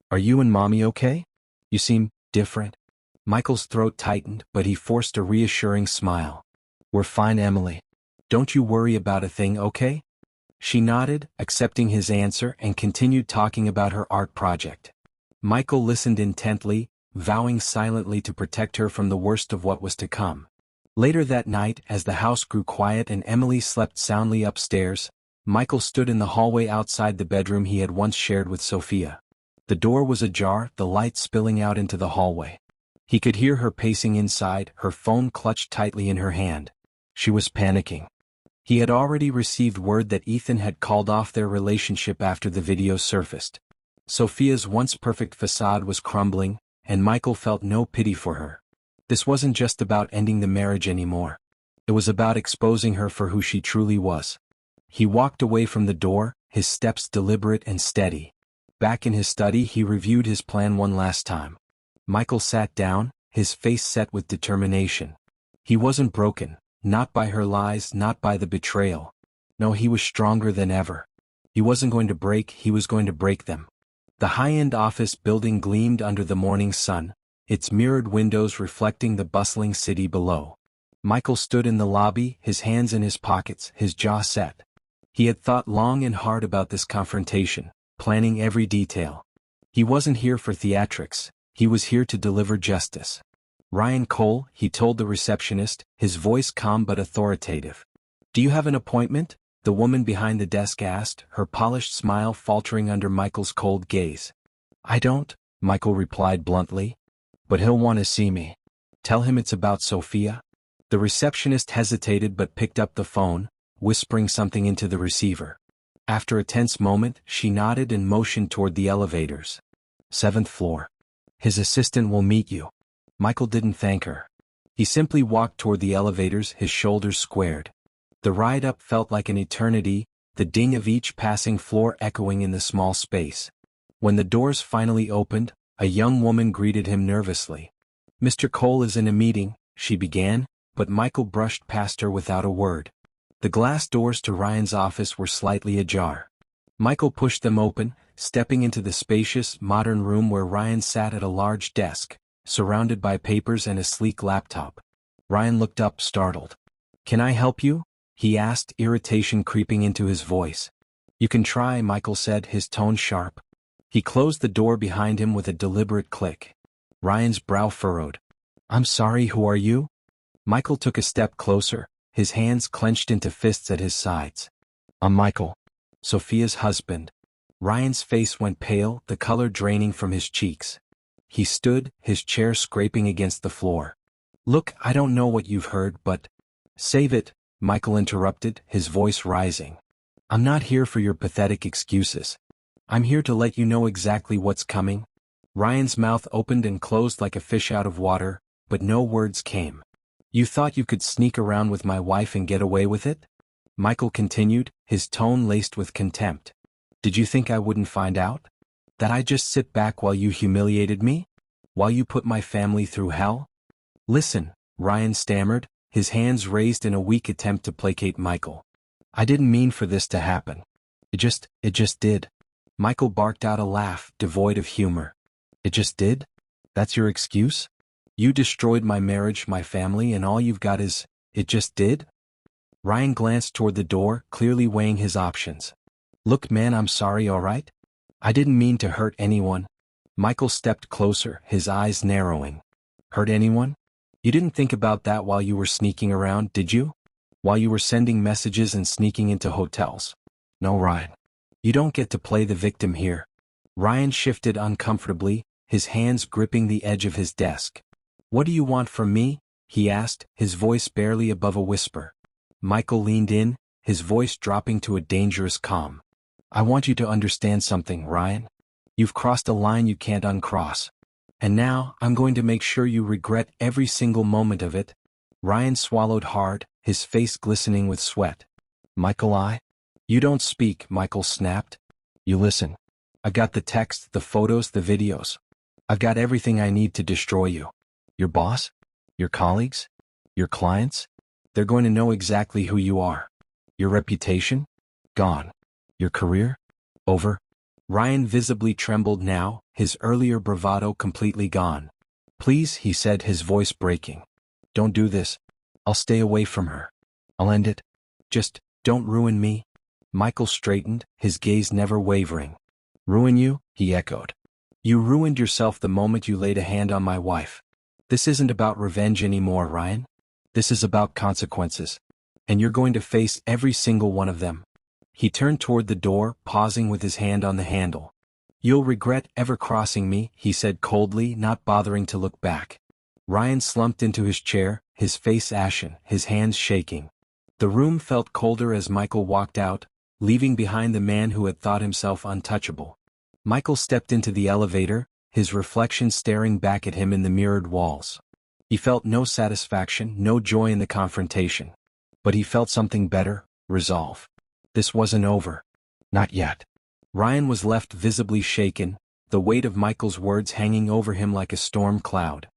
Are you and Mommy okay? You seem different." Michael's throat tightened, but he forced a reassuring smile. "We're fine, Emily. Don't you worry about a thing, okay?" She nodded, accepting his answer, and continued talking about her art project. Michael listened intently, vowing silently to protect her from the worst of what was to come. Later that night, as the house grew quiet and Emily slept soundly upstairs, Michael stood in the hallway outside the bedroom he had once shared with Sophia. The door was ajar, the light spilling out into the hallway. He could hear her pacing inside, her phone clutched tightly in her hand. She was panicking. He had already received word that Ethan had called off their relationship after the video surfaced. Sophia's once perfect facade was crumbling, and Michael felt no pity for her. This wasn't just about ending the marriage anymore. It was about exposing her for who she truly was. He walked away from the door, his steps deliberate and steady. Back in his study he reviewed his plan one last time. Michael sat down, his face set with determination. He wasn't broken, not by her lies, not by the betrayal. No, he was stronger than ever. He wasn't going to break, he was going to break them. The high-end office building gleamed under the morning sun, its mirrored windows reflecting the bustling city below. Michael stood in the lobby, his hands in his pockets, his jaw set. He had thought long and hard about this confrontation, planning every detail. He wasn't here for theatrics, he was here to deliver justice. "Ryan Cole," he told the receptionist, his voice calm but authoritative. "Do you have an appointment?" the woman behind the desk asked, her polished smile faltering under Michael's cold gaze. "I don't," Michael replied bluntly. "But he'll want to see me. Tell him it's about Sophia." The receptionist hesitated but picked up the phone, whispering something into the receiver. After a tense moment, she nodded and motioned toward the elevators. "7th floor. His assistant will meet you." Michael didn't thank her. He simply walked toward the elevators, his shoulders squared. The ride up felt like an eternity, the ding of each passing floor echoing in the small space. When the doors finally opened, a young woman greeted him nervously. "Mr. Cole is in a meeting," she began, but Michael brushed past her without a word. The glass doors to Ryan's office were slightly ajar. Michael pushed them open, stepping into the spacious, modern room where Ryan sat at a large desk, surrounded by papers and a sleek laptop. Ryan looked up, startled. "Can I help you?" he asked, irritation creeping into his voice. You can try, Michael said, his tone sharp. He closed the door behind him with a deliberate click. Ryan's brow furrowed. I'm sorry, who are you? Michael took a step closer, his hands clenched into fists at his sides. I'm Michael, Sophia's husband. Ryan's face went pale, the color draining from his cheeks. He stood, his chair scraping against the floor. Look, I don't know what you've heard, but... Save it, Michael interrupted, his voice rising. I'm not here for your pathetic excuses. I'm here to let you know exactly what's coming. Ryan's mouth opened and closed like a fish out of water, but no words came. You thought you could sneak around with my wife and get away with it? Michael continued, his tone laced with contempt. Did you think I wouldn't find out? That I'd just sit back while you humiliated me? While you put my family through hell? Listen, Ryan stammered, his hands raised in a weak attempt to placate Michael. I didn't mean for this to happen. It just did. Michael barked out a laugh, devoid of humor. It just did? That's your excuse? You destroyed my marriage, my family, and all you've got is, it just did? Ryan glanced toward the door, clearly weighing his options. Look, man, I'm sorry, all right? I didn't mean to hurt anyone. Michael stepped closer, his eyes narrowing. Hurt anyone? You didn't think about that while you were sneaking around, did you? While you were sending messages and sneaking into hotels? No, Ryan. You don't get to play the victim here. Ryan shifted uncomfortably, his hands gripping the edge of his desk. What do you want from me? He asked, his voice barely above a whisper. Michael leaned in, his voice dropping to a dangerous calm. I want you to understand something, Ryan. You've crossed a line you can't uncross. And now, I'm going to make sure you regret every single moment of it. Ryan swallowed hard, his face glistening with sweat. Michael, You don't speak, Michael snapped. You listen. I've got the text, the photos, the videos. I've got everything I need to destroy you. Your boss? Your colleagues? Your clients? They're going to know exactly who you are. Your reputation? Gone. Your career? Over. Ryan visibly trembled now, his earlier bravado completely gone. Please, he said, his voice breaking. Don't do this. I'll stay away from her. I'll end it. Just, don't ruin me. Michael straightened, his gaze never wavering. Ruin you? He echoed. You ruined yourself the moment you laid a hand on my wife. This isn't about revenge anymore, Ryan. This is about consequences. And you're going to face every single one of them. He turned toward the door, pausing with his hand on the handle. You'll regret ever crossing me, he said coldly, not bothering to look back. Ryan slumped into his chair, his face ashen, his hands shaking. The room felt colder as Michael walked out, leaving behind the man who had thought himself untouchable. Michael stepped into the elevator, his reflection staring back at him in the mirrored walls. He felt no satisfaction, no joy in the confrontation. But he felt something better, resolve. This wasn't over. Not yet. Ryan was left visibly shaken, the weight of Michael's words hanging over him like a storm cloud.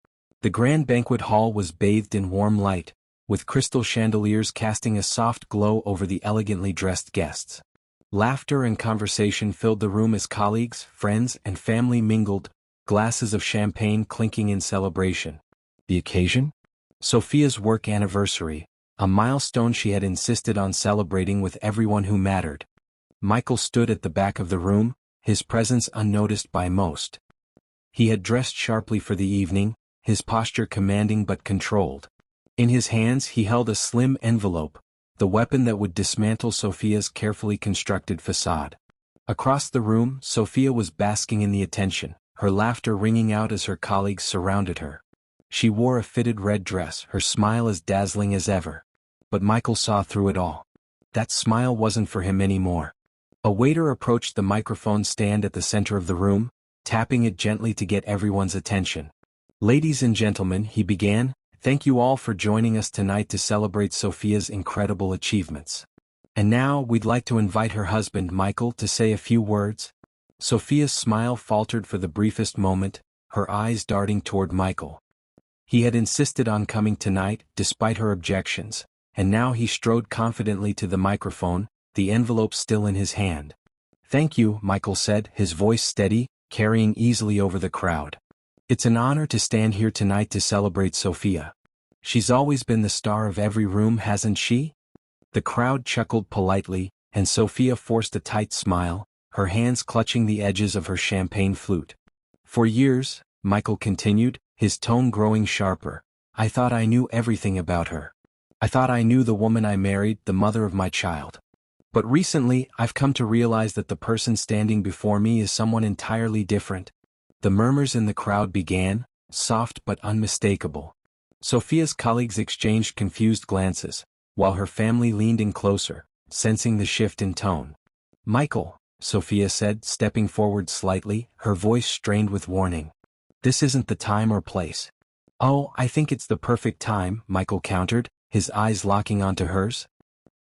The grand banquet hall was bathed in warm light, with crystal chandeliers casting a soft glow over the elegantly dressed guests. Laughter and conversation filled the room as colleagues, friends, and family mingled, glasses of champagne clinking in celebration. The occasion? Sophia's work anniversary, a milestone she had insisted on celebrating with everyone who mattered. Michael stood at the back of the room, his presence unnoticed by most. He had dressed sharply for the evening, his posture commanding but controlled. In his hands he held a slim envelope, the weapon that would dismantle Sophia's carefully constructed facade. Across the room, Sophia was basking in the attention, her laughter ringing out as her colleagues surrounded her. She wore a fitted red dress, her smile as dazzling as ever. But Michael saw through it all. That smile wasn't for him anymore. A waiter approached the microphone stand at the center of the room, tapping it gently to get everyone's attention. Ladies and gentlemen, he began, thank you all for joining us tonight to celebrate Sophia's incredible achievements. And now, we'd like to invite her husband, Michael, to say a few words. Sophia's smile faltered for the briefest moment, her eyes darting toward Michael. He had insisted on coming tonight, despite her objections, and now he strode confidently to the microphone, the envelope still in his hand. Thank you, Michael said, his voice steady, carrying easily over the crowd. It's an honor to stand here tonight to celebrate Sophia. She's always been the star of every room, hasn't she? The crowd chuckled politely, and Sophia forced a tight smile, her hands clutching the edges of her champagne flute. For years, Michael continued, his tone growing sharper, I thought I knew everything about her. I thought I knew the woman I married, the mother of my child. But recently, I've come to realize that the person standing before me is someone entirely different. The murmurs in the crowd began, soft but unmistakable. Sophia's colleagues exchanged confused glances, while her family leaned in closer, sensing the shift in tone. Michael, Sophia said, stepping forward slightly, her voice strained with warning. This isn't the time or place. Oh, I think it's the perfect time, Michael countered, his eyes locking onto hers.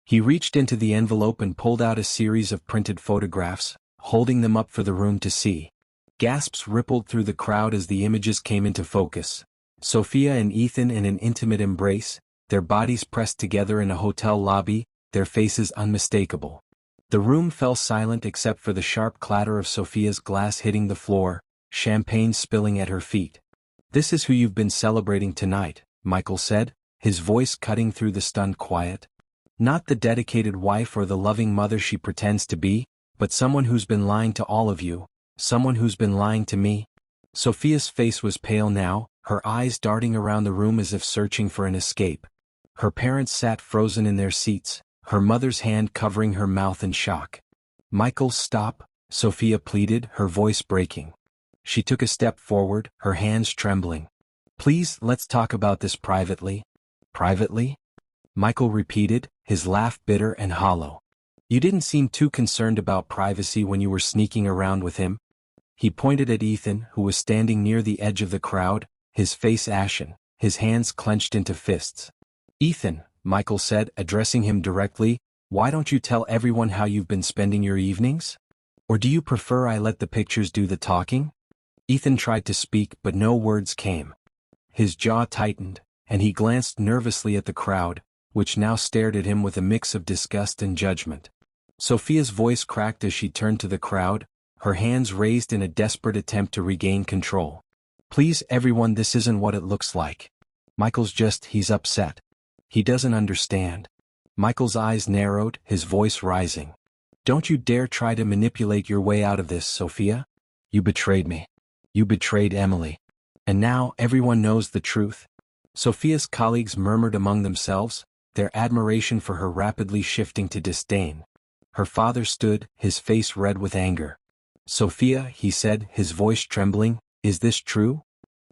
He reached into the envelope and pulled out a series of printed photographs, holding them up for the room to see. Gasps rippled through the crowd as the images came into focus. Sophia and Ethan in an intimate embrace, their bodies pressed together in a hotel lobby, their faces unmistakable. The room fell silent except for the sharp clatter of Sophia's glass hitting the floor, champagne spilling at her feet. This is who you've been celebrating tonight, Michael said, his voice cutting through the stunned quiet. Not the dedicated wife or the loving mother she pretends to be, but someone who's been lying to all of you, someone who's been lying to me. Sophia's face was pale now, her eyes darting around the room as if searching for an escape. Her parents sat frozen in their seats, her mother's hand covering her mouth in shock. Michael, stop, Sophia pleaded, her voice breaking. She took a step forward, her hands trembling. Please, let's talk about this privately. Privately? Michael repeated, his laugh bitter and hollow. You didn't seem too concerned about privacy when you were sneaking around with him. He pointed at Ethan, who was standing near the edge of the crowd, his face ashen, his hands clenched into fists. Ethan, Michael said, addressing him directly, why don't you tell everyone how you've been spending your evenings? Or do you prefer I let the pictures do the talking? Ethan tried to speak, but no words came. His jaw tightened, and he glanced nervously at the crowd, which now stared at him with a mix of disgust and judgment. Sophia's voice cracked as she turned to the crowd, her hands raised in a desperate attempt to regain control. Please everyone, this isn't what it looks like. He's upset. He doesn't understand. Michael's eyes narrowed, his voice rising. Don't you dare try to manipulate your way out of this, Sophia. You betrayed me. You betrayed Emily. And now everyone knows the truth. Sophia's colleagues murmured among themselves, their admiration for her rapidly shifting to disdain. Her father stood, his face red with anger. Sophia, he said, his voice trembling, is this true?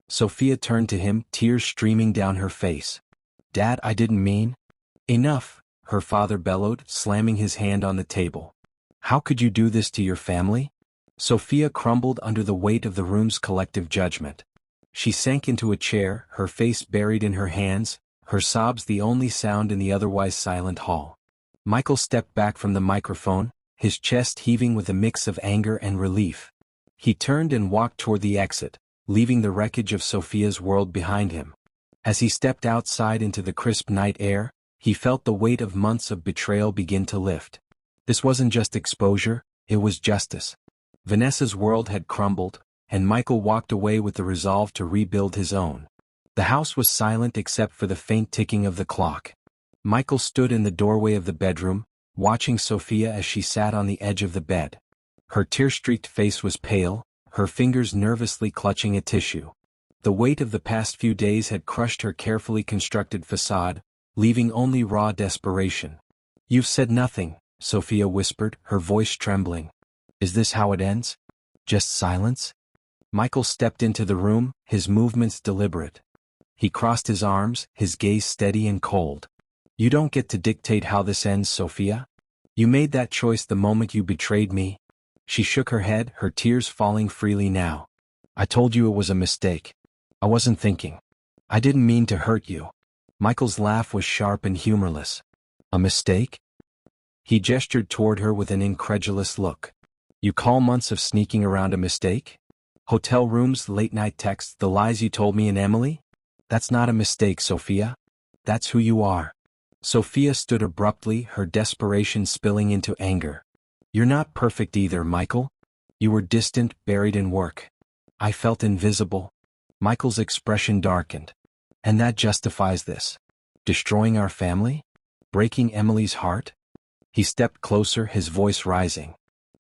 Sophia turned to him, tears streaming down her face. Dad, I didn't mean. Enough, her father bellowed, slamming his hand on the table. How could you do this to your family? Sophia crumbled under the weight of the room's collective judgment. She sank into a chair, her face buried in her hands, her sobs the only sound in the otherwise silent hall. Michael stepped back from the microphone, his chest heaving with a mix of anger and relief. He turned and walked toward the exit, leaving the wreckage of Sophia's world behind him. As he stepped outside into the crisp night air, he felt the weight of months of betrayal begin to lift. This wasn't just exposure, it was justice. Vanessa's world had crumbled, and Michael walked away with the resolve to rebuild his own. The house was silent except for the faint ticking of the clock. Michael stood in the doorway of the bedroom, watching Sophia as she sat on the edge of the bed. Her tear-streaked face was pale, her fingers nervously clutching a tissue. The weight of the past few days had crushed her carefully constructed facade, leaving only raw desperation. You've said nothing, Sophia whispered, her voice trembling. Is this how it ends? Just silence? Michael stepped into the room, his movements deliberate. He crossed his arms, his gaze steady and cold. You don't get to dictate how this ends, Sophia. You made that choice the moment you betrayed me. She shook her head, her tears falling freely now. I told you it was a mistake. I wasn't thinking. I didn't mean to hurt you. Michael's laugh was sharp and humorless. A mistake? He gestured toward her with an incredulous look. You call months of sneaking around a mistake? Hotel rooms, late-night texts, the lies you told me and Emily? That's not a mistake, Sophia. That's who you are. Sophia stood abruptly, her desperation spilling into anger. You're not perfect either, Michael. You were distant, buried in work. I felt invisible. Michael's expression darkened. And that justifies this. Destroying our family? Breaking Emily's heart? He stepped closer, his voice rising.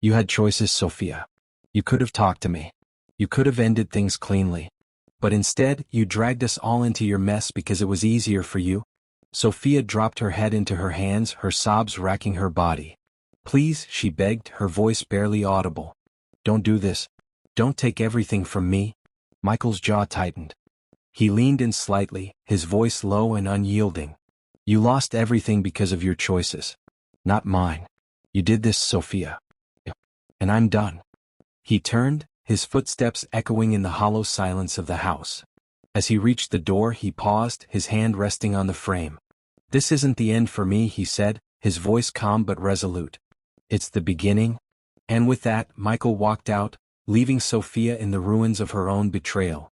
You had choices, Sophia. You could have talked to me. You could have ended things cleanly. But instead, you dragged us all into your mess because it was easier for you. Sophia dropped her head into her hands, her sobs racking her body. Please, she begged, her voice barely audible. Don't do this. Don't take everything from me. Michael's jaw tightened. He leaned in slightly, his voice low and unyielding. You lost everything because of your choices. Not mine. You did this, Sophia. And I'm done. He turned, his footsteps echoing in the hollow silence of the house. As he reached the door, he paused, his hand resting on the frame. This isn't the end for me, he said, his voice calm but resolute. It's the beginning. And with that, Michael walked out, leaving Sophia in the ruins of her own betrayal.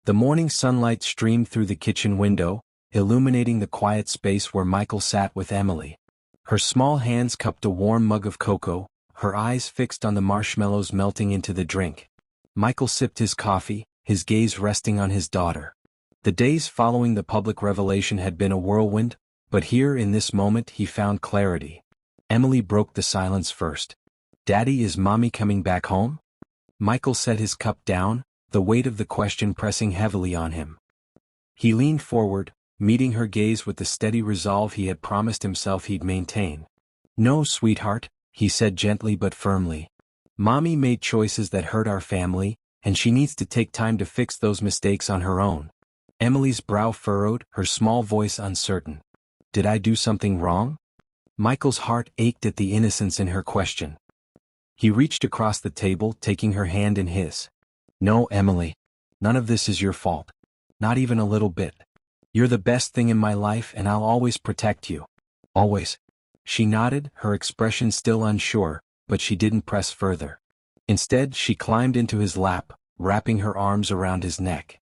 The morning sunlight streamed through the kitchen window, illuminating the quiet space where Michael sat with Emily. Her small hands cupped a warm mug of cocoa, her eyes fixed on the marshmallows melting into the drink. Michael sipped his coffee, his gaze resting on his daughter. The days following the public revelation had been a whirlwind, but here in this moment he found clarity. Emily broke the silence first. Daddy, is Mommy coming back home? Michael set his cup down, the weight of the question pressing heavily on him. He leaned forward, meeting her gaze with the steady resolve he had promised himself he'd maintain. No, sweetheart, he said gently but firmly. Mommy made choices that hurt our family, and she needs to take time to fix those mistakes on her own. Emily's brow furrowed, her small voice uncertain. Did I do something wrong? Michael's heart ached at the innocence in her question. He reached across the table, taking her hand in his. No, Emily. None of this is your fault. Not even a little bit. You're the best thing in my life and I'll always protect you. Always. She nodded, her expression still unsure, but she didn't press further. Instead, she climbed into his lap, wrapping her arms around his neck.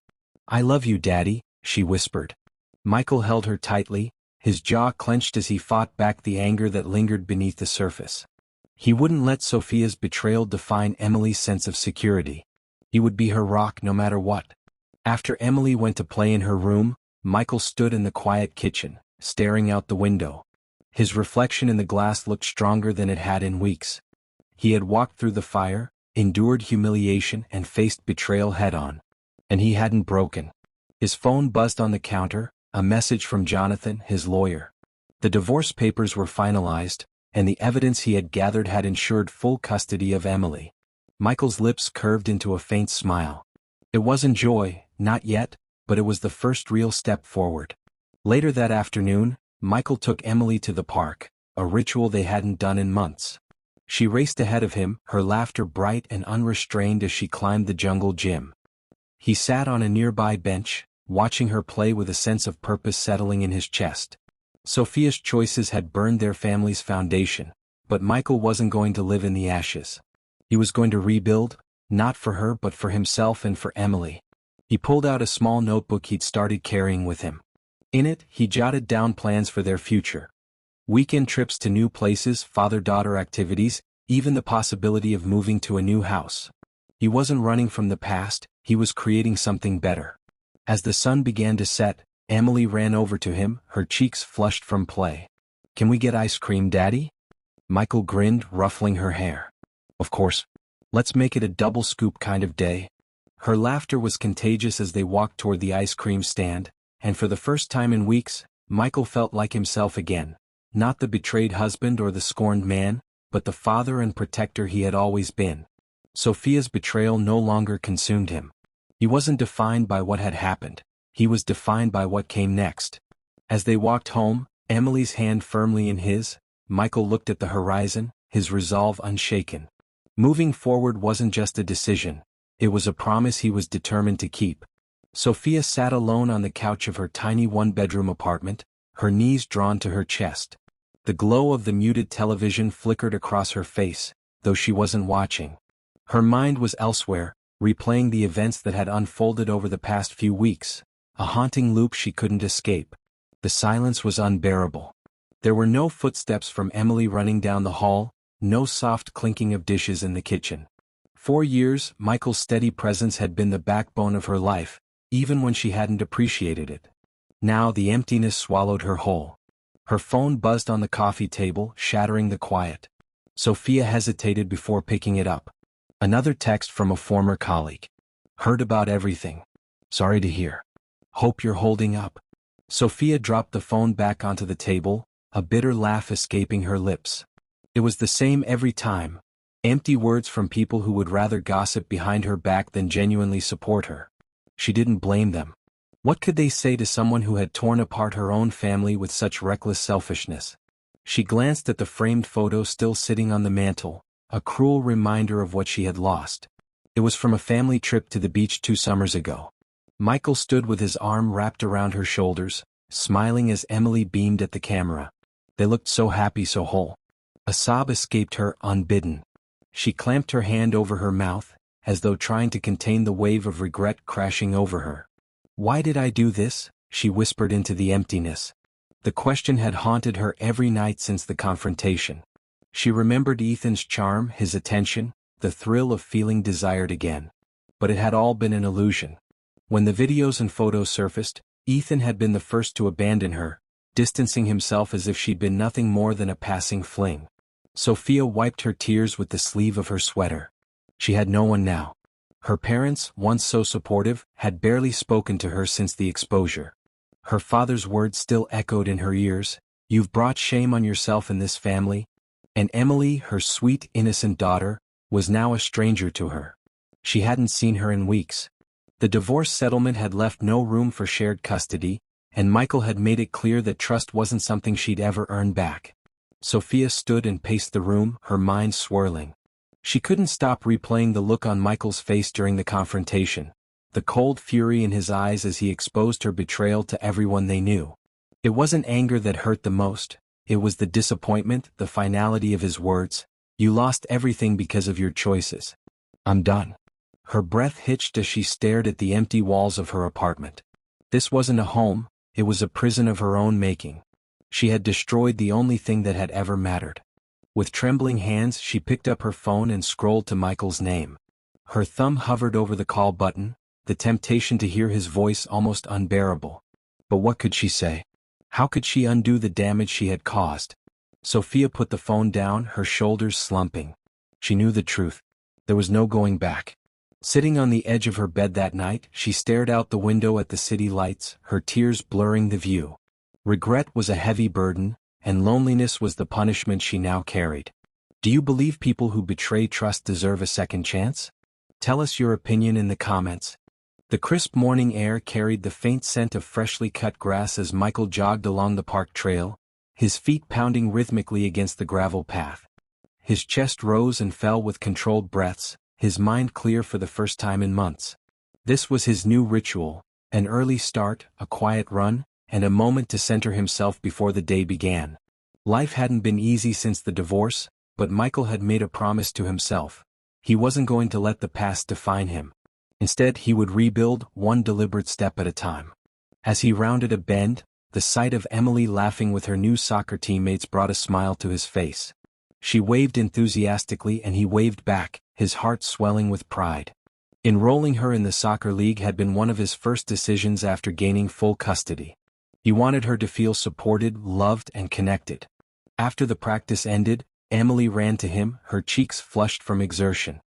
I love you, Daddy, she whispered. Michael held her tightly, his jaw clenched as he fought back the anger that lingered beneath the surface. He wouldn't let Sophia's betrayal define Emily's sense of security. He would be her rock no matter what. After Emily went to play in her room, Michael stood in the quiet kitchen, staring out the window. His reflection in the glass looked stronger than it had in weeks. He had walked through the fire, endured humiliation and faced betrayal head-on. And he hadn't broken. His phone buzzed on the counter, a message from Jonathan, his lawyer. The divorce papers were finalized, and the evidence he had gathered had ensured full custody of Emily. Michael's lips curved into a faint smile. It wasn't joy, not yet, but it was the first real step forward. Later that afternoon, Michael took Emily to the park, a ritual they hadn't done in months. She raced ahead of him, her laughter bright and unrestrained as she climbed the jungle gym. He sat on a nearby bench, watching her play with a sense of purpose settling in his chest. Sophia's choices had burned their family's foundation, but Michael wasn't going to live in the ashes. He was going to rebuild, not for her but for himself and for Emily. He pulled out a small notebook he'd started carrying with him. In it, he jotted down plans for their future. Weekend trips to new places, father-daughter activities, even the possibility of moving to a new house. He wasn't running from the past, he was creating something better. As the sun began to set, Emily ran over to him, her cheeks flushed from play. Can we get ice cream, Daddy? Michael grinned, ruffling her hair. Of course. Let's make it a double scoop kind of day. Her laughter was contagious as they walked toward the ice cream stand, and for the first time in weeks, Michael felt like himself again. Not the betrayed husband or the scorned man, but the father and protector he had always been. Sophia's betrayal no longer consumed him. He wasn't defined by what had happened, he was defined by what came next. As they walked home, Emily's hand firmly in his, Michael looked at the horizon, his resolve unshaken. Moving forward wasn't just a decision, it was a promise he was determined to keep. Sophia sat alone on the couch of her tiny one-bedroom apartment, her knees drawn to her chest. The glow of the muted television flickered across her face, though she wasn't watching. Her mind was elsewhere, replaying the events that had unfolded over the past few weeks, a haunting loop she couldn't escape. The silence was unbearable. There were no footsteps from Emily running down the hall, no soft clinking of dishes in the kitchen. For years, Michael's steady presence had been the backbone of her life, even when she hadn't appreciated it. Now the emptiness swallowed her whole. Her phone buzzed on the coffee table, shattering the quiet. Sophia hesitated before picking it up. Another text from a former colleague. Heard about everything. Sorry to hear. Hope you're holding up. Sophia dropped the phone back onto the table, a bitter laugh escaping her lips. It was the same every time. Empty words from people who would rather gossip behind her back than genuinely support her. She didn't blame them. What could they say to someone who had torn apart her own family with such reckless selfishness? She glanced at the framed photo still sitting on the mantel, a cruel reminder of what she had lost. It was from a family trip to the beach 2 summers ago. Michael stood with his arm wrapped around her shoulders, smiling as Emily beamed at the camera. They looked so happy, so whole. A sob escaped her, unbidden. She clamped her hand over her mouth, as though trying to contain the wave of regret crashing over her. Why did I do this? She whispered into the emptiness. The question had haunted her every night since the confrontation. She remembered Ethan's charm, his attention, the thrill of feeling desired again. But it had all been an illusion. When the videos and photos surfaced, Ethan had been the first to abandon her, distancing himself as if she'd been nothing more than a passing fling. Sophia wiped her tears with the sleeve of her sweater. She had no one now. Her parents, once so supportive, had barely spoken to her since the exposure. Her father's words still echoed in her ears, "You've brought shame on yourself and this family." And Emily, her sweet, innocent daughter, was now a stranger to her. She hadn't seen her in weeks. The divorce settlement had left no room for shared custody, and Michael had made it clear that trust wasn't something she'd ever earn back. Sophia stood and paced the room, her mind swirling. She couldn't stop replaying the look on Michael's face during the confrontation, the cold fury in his eyes as he exposed her betrayal to everyone they knew. It wasn't anger that hurt the most, it was the disappointment, the finality of his words. "You lost everything because of your choices. I'm done." Her breath hitched as she stared at the empty walls of her apartment. This wasn't a home, it was a prison of her own making. She had destroyed the only thing that had ever mattered. With trembling hands she picked up her phone and scrolled to Michael's name. Her thumb hovered over the call button, the temptation to hear his voice almost unbearable. But what could she say? How could she undo the damage she had caused? Sophia put the phone down, her shoulders slumping. She knew the truth. There was no going back. Sitting on the edge of her bed that night, she stared out the window at the city lights, her tears blurring the view. Regret was a heavy burden, and loneliness was the punishment she now carried. Do you believe people who betray trust deserve a second chance? Tell us your opinion in the comments. The crisp morning air carried the faint scent of freshly cut grass as Michael jogged along the park trail, his feet pounding rhythmically against the gravel path. His chest rose and fell with controlled breaths, his mind clear for the first time in months. This was his new ritual, an early start, a quiet run, and a moment to center himself before the day began. Life hadn't been easy since the divorce, but Michael had made a promise to himself. He wasn't going to let the past define him. Instead, he would rebuild, one deliberate step at a time. As he rounded a bend, the sight of Emily laughing with her new soccer teammates brought a smile to his face. She waved enthusiastically and he waved back, his heart swelling with pride. Enrolling her in the soccer league had been one of his first decisions after gaining full custody. He wanted her to feel supported, loved, and connected. After the practice ended, Emily ran to him, her cheeks flushed from exertion.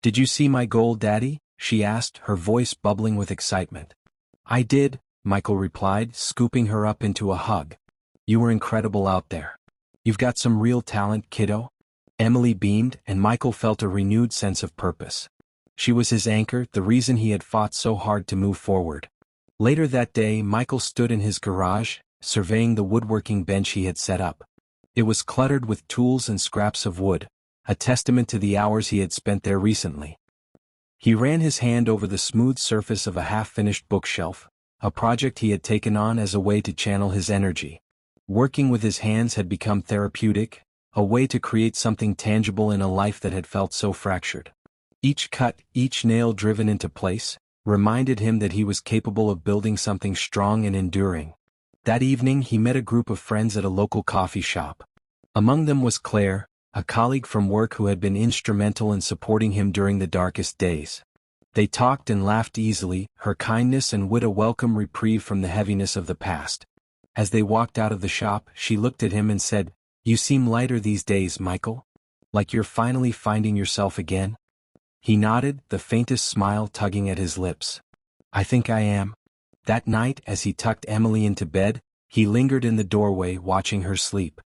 "Did you see my goal, Daddy?" she asked, her voice bubbling with excitement. "I did," Michael replied, scooping her up into a hug. "You were incredible out there. You've got some real talent, kiddo." Emily beamed, and Michael felt a renewed sense of purpose. She was his anchor, the reason he had fought so hard to move forward. Later that day, Michael stood in his garage, surveying the woodworking bench he had set up. It was cluttered with tools and scraps of wood, a testament to the hours he had spent there recently. He ran his hand over the smooth surface of a half-finished bookshelf, a project he had taken on as a way to channel his energy. Working with his hands had become therapeutic, a way to create something tangible in a life that had felt so fractured. Each cut, each nail driven into place, reminded him that he was capable of building something strong and enduring. That evening he met a group of friends at a local coffee shop. Among them was Claire, a colleague from work who had been instrumental in supporting him during the darkest days. They talked and laughed easily, her kindness and wit a welcome reprieve from the heaviness of the past. As they walked out of the shop, she looked at him and said, "You seem lighter these days, Michael. Like you're finally finding yourself again?" He nodded, the faintest smile tugging at his lips. "I think I am." That night, as he tucked Emily into bed, he lingered in the doorway watching her sleep.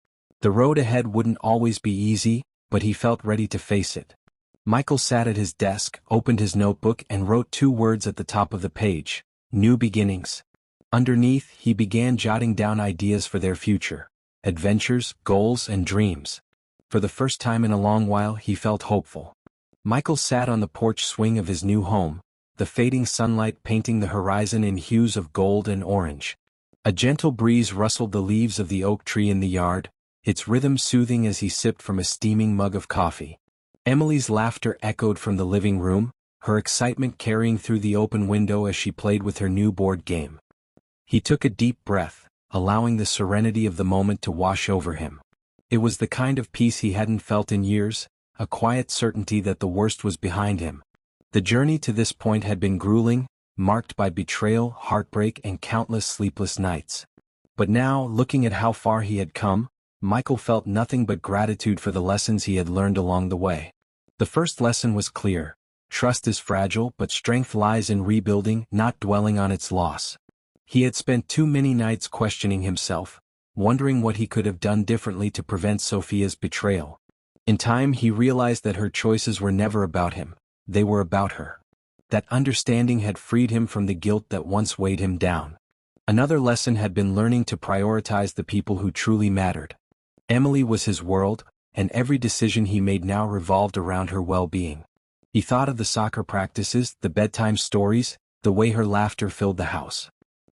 The road ahead wouldn't always be easy, but he felt ready to face it. Michael sat at his desk, opened his notebook and wrote 2 words at the top of the page: "New beginnings." Underneath, he began jotting down ideas for their future: adventures, goals, and dreams. For the first time in a long while, he felt hopeful. Michael sat on the porch swing of his new home, the fading sunlight painting the horizon in hues of gold and orange. A gentle breeze rustled the leaves of the oak tree in the yard, its rhythm soothing as he sipped from a steaming mug of coffee. Emily's laughter echoed from the living room, her excitement carrying through the open window as she played with her new board game. He took a deep breath, allowing the serenity of the moment to wash over him. It was the kind of peace he hadn't felt in years, a quiet certainty that the worst was behind him. The journey to this point had been grueling, marked by betrayal, heartbreak, and countless sleepless nights. But now, looking at how far he had come, Michael felt nothing but gratitude for the lessons he had learned along the way. The first lesson was clear: trust is fragile, but strength lies in rebuilding, not dwelling on its loss. He had spent too many nights questioning himself, wondering what he could have done differently to prevent Sophia's betrayal. In time he realized that her choices were never about him, they were about her. That understanding had freed him from the guilt that once weighed him down. Another lesson had been learning to prioritize the people who truly mattered. Emily was his world, and every decision he made now revolved around her well-being. He thought of the soccer practices, the bedtime stories, the way her laughter filled the house.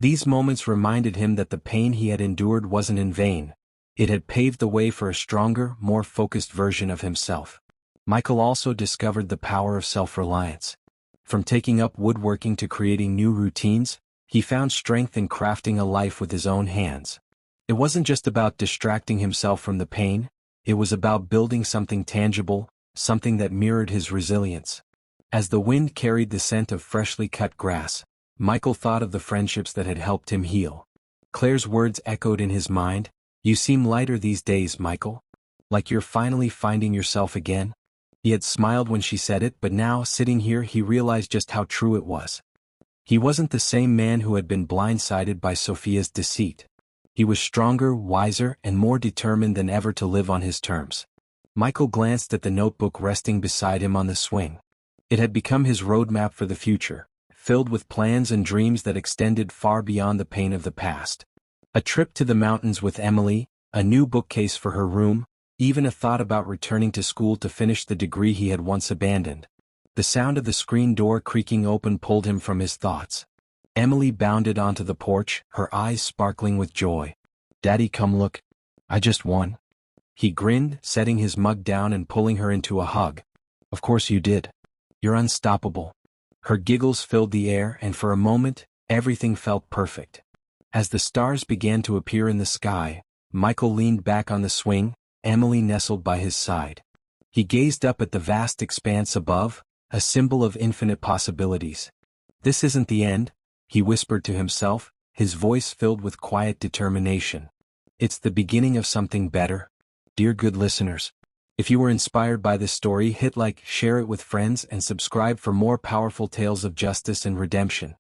These moments reminded him that the pain he had endured wasn't in vain. It had paved the way for a stronger, more focused version of himself. Michael also discovered the power of self-reliance. From taking up woodworking to creating new routines, he found strength in crafting a life with his own hands. It wasn't just about distracting himself from the pain, it was about building something tangible, something that mirrored his resilience. As the wind carried the scent of freshly cut grass, Michael thought of the friendships that had helped him heal. Claire's words echoed in his mind: "You seem lighter these days, Michael. Like you're finally finding yourself again." He had smiled when she said it, but now, sitting here, he realized just how true it was. He wasn't the same man who had been blindsided by Sophia's deceit. He was stronger, wiser, and more determined than ever to live on his terms. Michael glanced at the notebook resting beside him on the swing. It had become his roadmap for the future, filled with plans and dreams that extended far beyond the pain of the past. A trip to the mountains with Emily, a new bookcase for her room, even a thought about returning to school to finish the degree he had once abandoned. The sound of the screen door creaking open pulled him from his thoughts. Emily bounded onto the porch, her eyes sparkling with joy. "Daddy, come look. I just won." He grinned, setting his mug down and pulling her into a hug. "Of course you did. You're unstoppable." Her giggles filled the air, and for a moment, everything felt perfect. As the stars began to appear in the sky, Michael leaned back on the swing, Emily nestled by his side. He gazed up at the vast expanse above, a symbol of infinite possibilities. "This isn't the end," he whispered to himself, his voice filled with quiet determination. "It's the beginning of something better." Dear good listeners, if you were inspired by this story, hit like, share it with friends, and subscribe for more powerful tales of justice and redemption.